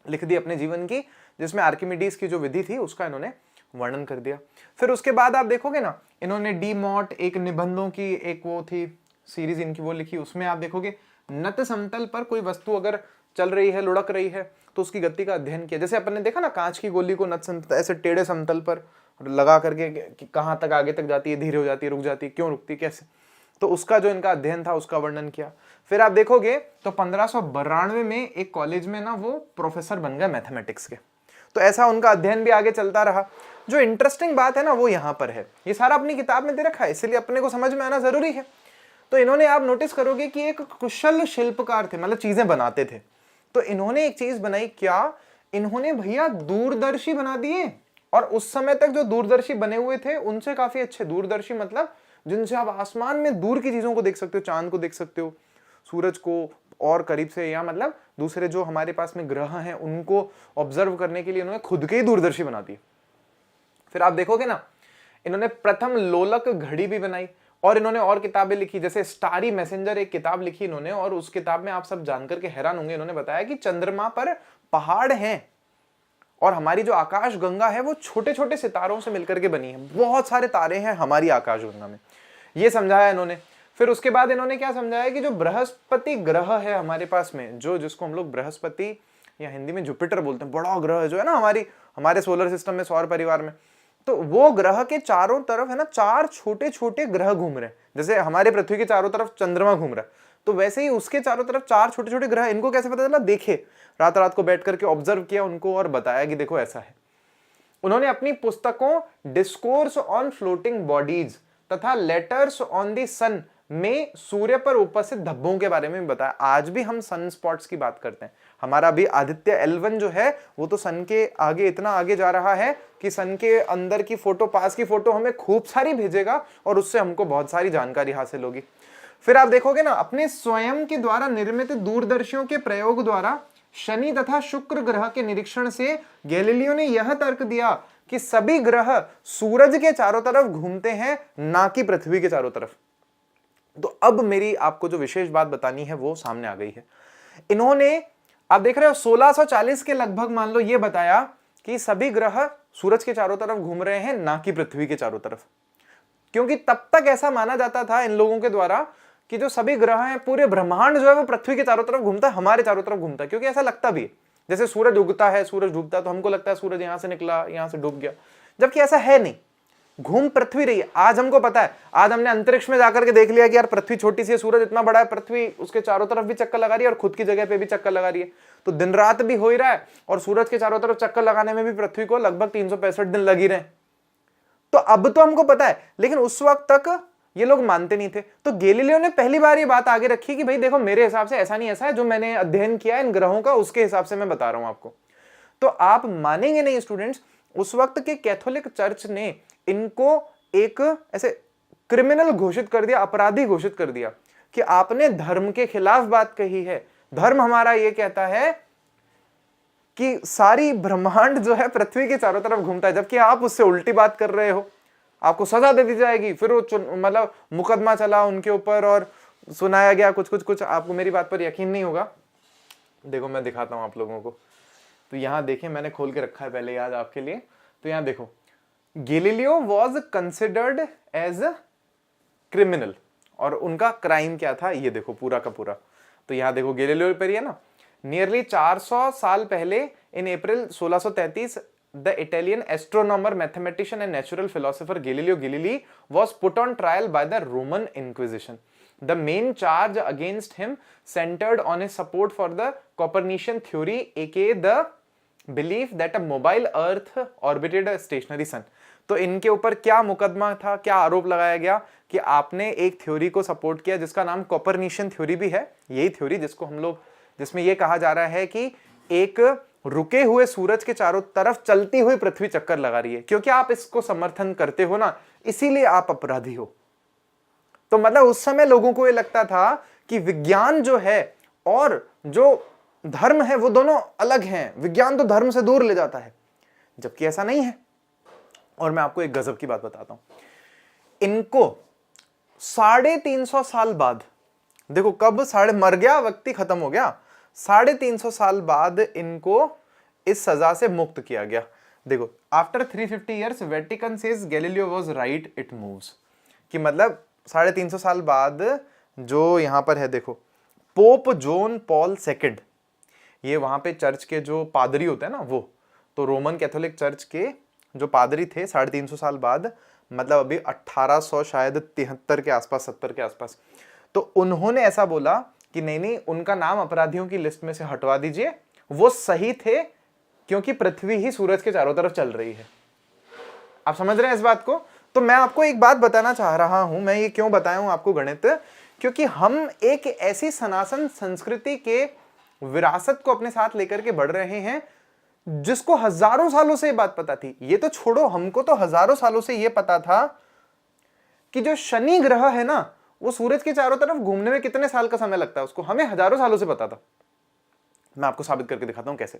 लिख दी अपने जीवन की, जिसमें आर्किमिडीज की जो विधि थी उसका इन्होंने वर्णन कर दिया। फिर उसके बाद आप देखोगे ना, इन्होंने डी मॉट, एक निबंधों की एक वो थी सीरीज इनकी, वो लिखी। उसमें आप देखोगे नत समतल पर कोई वस्तु अगर चल रही है, लुढ़क रही है, तो उसकी गति का अध्ययन किया। जैसे अपन ने देखा ना कांच की गोली को नत समतल ऐसे टेढ़े समतल पर लगा करके कहां तक आगे तक जाती है, धीरे हो जाती है, रुक जाती है, क्यों रुकती, कैसे, तो उसका जो इनका अध्ययन था उसका वर्णन किया। फिर आप देखोगे तो 1592 में एक कॉलेज में ना वो प्रोफेसर बन गए मैथमेटिक्स के। तो ऐसा उनका अध्ययन भी आगे चलता रहा। जो इंटरेस्टिंग बात है ना वो यहाँ पर है, ये सारा अपनी किताब में दे रखा है, इसलिए अपने को समझ में आना जरूरी है। तो इन्होंने, आप नोटिस करोगे कि एक कुशल शिल्पकार थे, मतलब चीजें बनाते थे। तो इन्होंने एक चीज बनाई, क्या इन्होंने भैया दूरदर्शी बना दिए। और उस समय तक जो दूरदर्शी बने हुए थे उनसे काफी अच्छे दूरदर्शी, मतलब जिनसे आप आसमान में दूर की चीजों को देख सकते हो, चांद को देख सकते हो, सूरज को और करीब से, या मतलब दूसरे जो हमारे पास में ग्रह हैं उनको ऑब्जर्व करने के लिए इन्होंने खुद के ही दूरदर्शी बना दिए। फिर आप देखोगे ना, इन्होंने प्रथम लोलक घड़ी भी बनाई। और इन्होंने और किताबें लिखी, जैसे स्टारी मैसेंजर एक किताब लिखी इन्होंने, और उस किताब में आप सब जानकर के हैरान होंगे। इन्होंने बताया कि चंद्रमा पर पहाड़ हैं और हमारी जो आकाश गंगा है वो छोटे छोटे सितारों से मिलकर के बनी है, बहुत सारे तारे हैं हमारी आकाश गंगा में, ये समझाया इन्होंने। फिर उसके बाद इन्होंने क्या समझाया कि जो बृहस्पति ग्रह है हमारे पास में, जो जिसको हम लोग बृहस्पति या हिंदी में जुपिटर बोलते हैं, बड़ा ग्रह जो है ना हमारे सोलर सिस्टम में, सौर परिवार में, तो वो ग्रह के चारों तरफ है ना 4 छोटे छोटे ग्रह घूम रहे हैं। जैसे हमारे पृथ्वी के चारों तरफ चंद्रमा घूम रहा है, तो वैसे ही उसके चारों तरफ 4 छोटे छोटे ग्रह। इनको कैसे पता चला? देखे, रात रात को बैठ करके ऑब्जर्व किया उनको और बताया कि देखो ऐसा है। उन्होंने अपनी पुस्तकों डिस्कोर्स ऑन फ्लोटिंग बॉडीज तथा लेटर्स ऑन द सन में सूर्य पर उपस्थित धब्बों के बारे में बताया। आज भी हम सन स्पॉट्स की बात करते हैं। हमारा भी आदित्य L1 जो है वो तो सन के आगे इतना आगे जा रहा है कि सन के अंदर की फोटो, पास की फोटो हमें खूब सारी भेजेगा और उससे हमको बहुत सारी जानकारी हासिल होगी। फिर आप देखोगे ना, अपने स्वयं के द्वारा निर्मित दूरदर्शियों के प्रयोग द्वारा शनि तथा शुक्र ग्रह के निरीक्षण से गैलीलियो ने यह तर्क दिया कि सभी ग्रह सूरज के चारों तरफ घूमते हैं, ना कि पृथ्वी के चारों तरफ। तो अब मेरी आपको जो विशेष बात बतानी है वो सामने आ गई है। इन्होंने, आप देख रहे हो, 1640 के लगभग मान लो ये बताया कि सभी ग्रह सूरज के चारों तरफ घूम रहे हैं, ना कि पृथ्वी के चारों तरफ। क्योंकि तब तक ऐसा माना जाता था इन लोगों के द्वारा कि जो सभी ग्रह हैं, पूरे ब्रह्मांड जो है वो पृथ्वी के चारों तरफ घूमता है, हमारे चारों तरफ घूमता है। क्योंकि ऐसा लगता भी है, जैसे सूरज उगता है, सूरज डूबता है, तो हमको लगता है सूरज यहां से निकला, यहां से डूब गया, जबकि ऐसा है नहीं। घूम पृथ्वी रही है। आज हमको पता है, आज हमने अंतरिक्ष में जाकर के देख लिया कि यार पृथ्वी छोटी सी है, सूरज इतना बड़ा है, पृथ्वी उसके चारों तरफ भी चक्कर लगा रही है और खुद की जगह पे भी चक्कर लगा रही है। तो दिन रात भी हो ही रहा है और सूरज के चारों तरफ चक्कर लगाने में भी पृथ्वी को लगभग 365 दिन लग ही रहे हैं। तो अब तो हमको पता है, लेकिन उस वक्त तक ये लोग मानते नहीं थे। तो गैलीलियो ने पहली बार ये बात आगे रखी कि भाई देखो, मेरे हिसाब से ऐसा नहीं, ऐसा है, जो मैंने अध्ययन किया है इन ग्रहों का उसके हिसाब से मैं बता रहा हूं आपको। तो आप मानेंगे नहीं स्टूडेंट्स, उस वक्त के कैथोलिक चर्च ने इनको एक ऐसे क्रिमिनल घोषित कर दिया, अपराधी घोषित कर दिया कि आपने धर्म के खिलाफ बात कही है। धर्म हमारा ये कहता है कि सारी ब्रह्मांड जो है पृथ्वी के चारों तरफ घूमता है, जबकि आप उससे उल्टी बात कर रहे हो, आपको सजा दे दी जाएगी। फिर वो मतलब मुकदमा चला उनके ऊपर और सुनाया गया कुछ। आपको मेरी बात पर यकीन नहीं होगा, देखो मैं दिखाता हूं आप लोगों को। तो यहां देखें, मैंने खोल के रखा है पहले याद आपके लिए। तो यहां देखो, Galileo was considered as a criminal, और उनका क्राइम क्या था ये देखो पूरा का पूरा। तो यहां देखो गैलीलियो पर ही है ना, नियरली 400 साल पहले इन अप्रैल 1633 the Italian astronomer, mathematician and natural philosopher Galileo Galilei was put on trial by the Roman Inquisition. The main charge against him centered on his support for the Copernican theory, aka the belief that a mobile Earth orbited a stationary sun. तो इनके ऊपर क्या मुकदमा था, क्या आरोप लगाया गया कि आपने एक थ्योरी को सपोर्ट किया जिसका नाम कॉपरनिशियन थ्योरी भी है। यही थ्योरी जिसको हम लोग, जिसमें यह कहा जा रहा है कि एक रुके हुए सूरज के चारों तरफ चलती हुई पृथ्वी चक्कर लगा रही है। क्योंकि आप इसको समर्थन करते हो ना, इसीलिए आप अपराधी हो। तो मतलब उस समय लोगों को यह लगता था कि विज्ञान जो है और जो धर्म है वो दोनों अलग हैं, विज्ञान तो धर्म से दूर ले जाता है, जबकि ऐसा नहीं है। और मैं आपको एक गजब की बात बताता हूं, इनको 350 साल बाद, देखो कब मर गया व्यक्ति, खत्म हो गया, 350 साल बाद इनको इस सजा से मुक्त किया गया। देखो, after 350 years Vatican says Galileo was right, it moves. कि मतलब 350 साल बाद जो यहां पर है, देखो पोप जॉन पॉल सेकंड, ये वहां पे चर्च के जो पादरी होते हैं ना, वो तो रोमन कैथोलिक चर्च के जो पादरी थे 350 साल बाद, मतलब अभी 1800 शायद 73 के आसपास, 70 के आसपास, तो उन्होंने ऐसा बोला कि नहीं, उनका नाम अपराधियों की लिस्ट में से हटवा दीजिए, वो सही थे क्योंकि पृथ्वी ही सूरज के चारों तरफ चल रही है। आप समझ रहे हैं इस बात को? तो मैं आपको एक बात बताना चाह रहा हूं, मैं ये क्यों बताया हूं आपको गणित, क्योंकि हम एक ऐसी सनातन संस्कृति के विरासत को अपने साथ लेकर के बढ़ रहे हैं जिसको हजारों सालों से ये बात पता थी। ये तो छोड़ो, हमको तो हजारों सालों से ये पता था कि जो शनि ग्रह है ना, वो सूरज के चारों तरफ घूमने में कितने साल का समय लगता है उसको हमें हजारों सालों से पता था। मैं आपको साबित करके दिखाता हूं कैसे।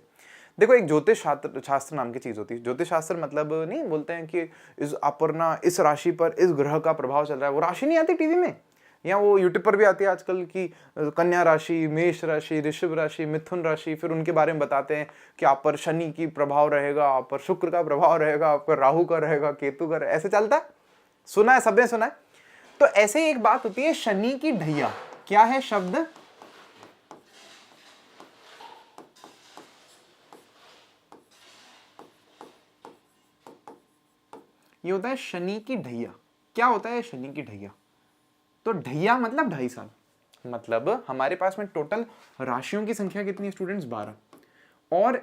देखो, एक ज्योतिष शास्त्र नाम की चीज होती है। ज्योतिष शास्त्र मतलब नहीं बोलते हैं कि इस अपर्णा, इस राशि पर इस ग्रह का प्रभाव चल रहा है। वो राशि नहीं आती टीवी में, या वो यूट्यूब पर भी आती है आजकल की कन्या राशि, मेष राशि, ऋषभ राशि, मिथुन राशि, फिर उनके बारे में बताते हैं कि आप पर शनि की प्रभाव रहेगा, आप पर शुक्र का प्रभाव रहेगा, आप पर राहु का रहेगा, केतु का रहेगा, ऐसे चलता है। सुना है, सबने सुना है। तो ऐसे ही एक बात होती है शनि की ढैया। क्या है शब्द? ये होता है शनि की ढैया। क्या होता है शनि की ढैया? तो ढैया मतलब 2.5 साल। मतलब हमारे पास में टोटल राशियों की संख्या कितनी स्टूडेंट्स? 12। और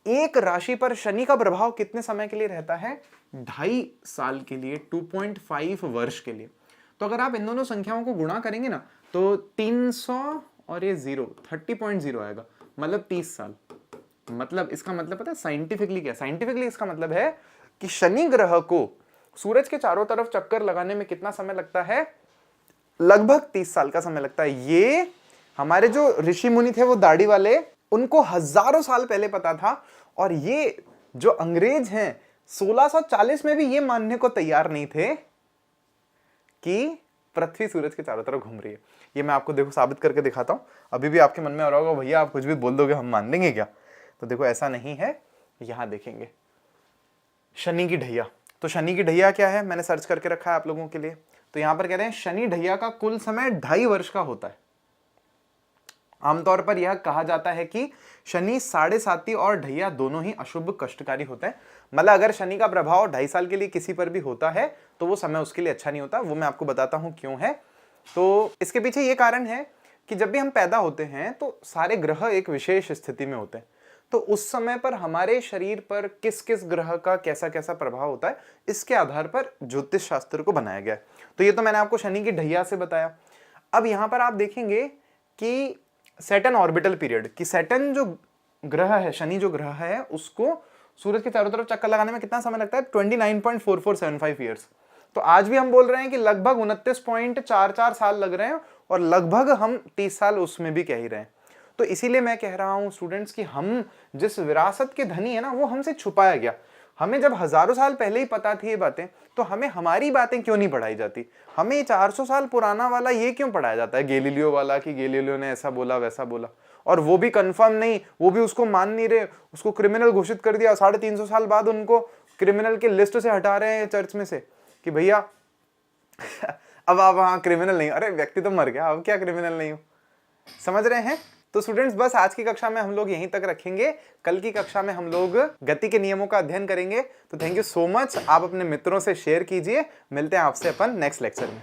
एक राशि पर शनि का प्रभाव कितने समय के लिए रहता है? 2.5 साल के लिए, 2.5 वर्ष के लिए। तो अगर आप इन दोनों संख्याओं को गुणा करेंगे ना तो 300 और ये 0 30.0 आएगा, मतलब 30 साल। मतलब इसका मतलब पता है साइंटिफिकली क्या? साइंटिफिकली इसका मतलब है कि शनि ग्रह को सूरज के चारों तरफ चक्कर लगाने में कितना समय लगता है? लगभग 30 साल का समय लगता है। ये हमारे जो ऋषि मुनि थे वो दाढ़ी वाले, उनको हजारों साल पहले पता था। और ये जो अंग्रेज हैं 1640 में भी ये मानने को तैयार नहीं थे कि पृथ्वी सूरज के चारों तरफ घूम रही है। ये मैं आपको देखो साबित करके दिखाता हूं। अभी भी आपके मन में आ रहा होगा भैया आप कुछ भी बोल दोगे हम मान लेंगे क्या? तो देखो ऐसा नहीं है। यहां देखेंगे शनि की ढैया। तो शनि की ढैया क्या है मैंने सर्च करके रखा है आप लोगों के लिए। तो यहां पर कह रहे हैं शनि ढैया का कुल समय 2.5 वर्ष का होता है। आमतौर पर यह कहा जाता है कि शनि 7.5 और ढैया दोनों ही अशुभ कष्टकारी होते हैं। मतलब अगर शनि का प्रभाव 2.5 साल के लिए किसी पर भी होता है तो वो समय उसके लिए अच्छा नहीं होता। वो मैं आपको बताता हूं क्यों है। तो इसके पीछे ये कारण है कि जब भी हम पैदा होते हैं तो सारे ग्रह एक विशेष स्थिति में होते हैं। तो उस समय पर हमारे शरीर पर किस किस ग्रह का कैसा कैसा प्रभाव होता है इसके आधार पर ज्योतिष शास्त्र को बनाया गया है। तो ये तो मैंने आपको शनि की ढैया से बताया। अब यहां पर आप देखेंगे कि सैटर्न ऑर्बिटल पीरियड, कि सैटर्न जो ग्रह है, शनि जो ग्रह है, उसको सूरज के चारों तरफ चक्कर लगाने में कितना समय लगता है? 29.4475 ईयर्स। तो आज भी हम बोल रहे हैं कि लगभग 29.44 साल लग रहे हैं और लगभग हम 30 साल उसमें भी कह ही रहे हैं। तो इसीलिए मैं कह रहा हूं स्टूडेंट्स कि हम जिस विरासत के धनी है ना वो हमसे छुपाया गया। हमें जब हजारों साल पहले ही पता थी ये बातें तो हमें हमारी बातें क्यों नहीं पढ़ाई जाती? हमें ये 400 साल पुराना वाला ये क्यों पढ़ाया जाता है गैलीलियो वाला, कि गैलीलियो ने ऐसा बोला वैसा बोला, और वो भी कंफर्म नहीं, वो भी उसको मान नहीं रहे, उसको क्रिमिनल घोषित कर दिया। 350 साल बाद उनको क्रिमिनल के लिस्ट से हटा रहे हैं चर्च में से कि भैया अब आप वहां क्रिमिनल नहीं। अरे व्यक्ति तो मर गया, अब क्या क्रिमिनल नहीं हो? समझ रहे हैं? तो स्टूडेंट्स बस आज की कक्षा में हम लोग यहीं तक रखेंगे। कल की कक्षा में हम लोग गति के नियमों का अध्ययन करेंगे। तो थैंक यू सो मच। आप अपने मित्रों से शेयर कीजिए। मिलते हैं आपसे अपन नेक्स्ट लेक्चर में।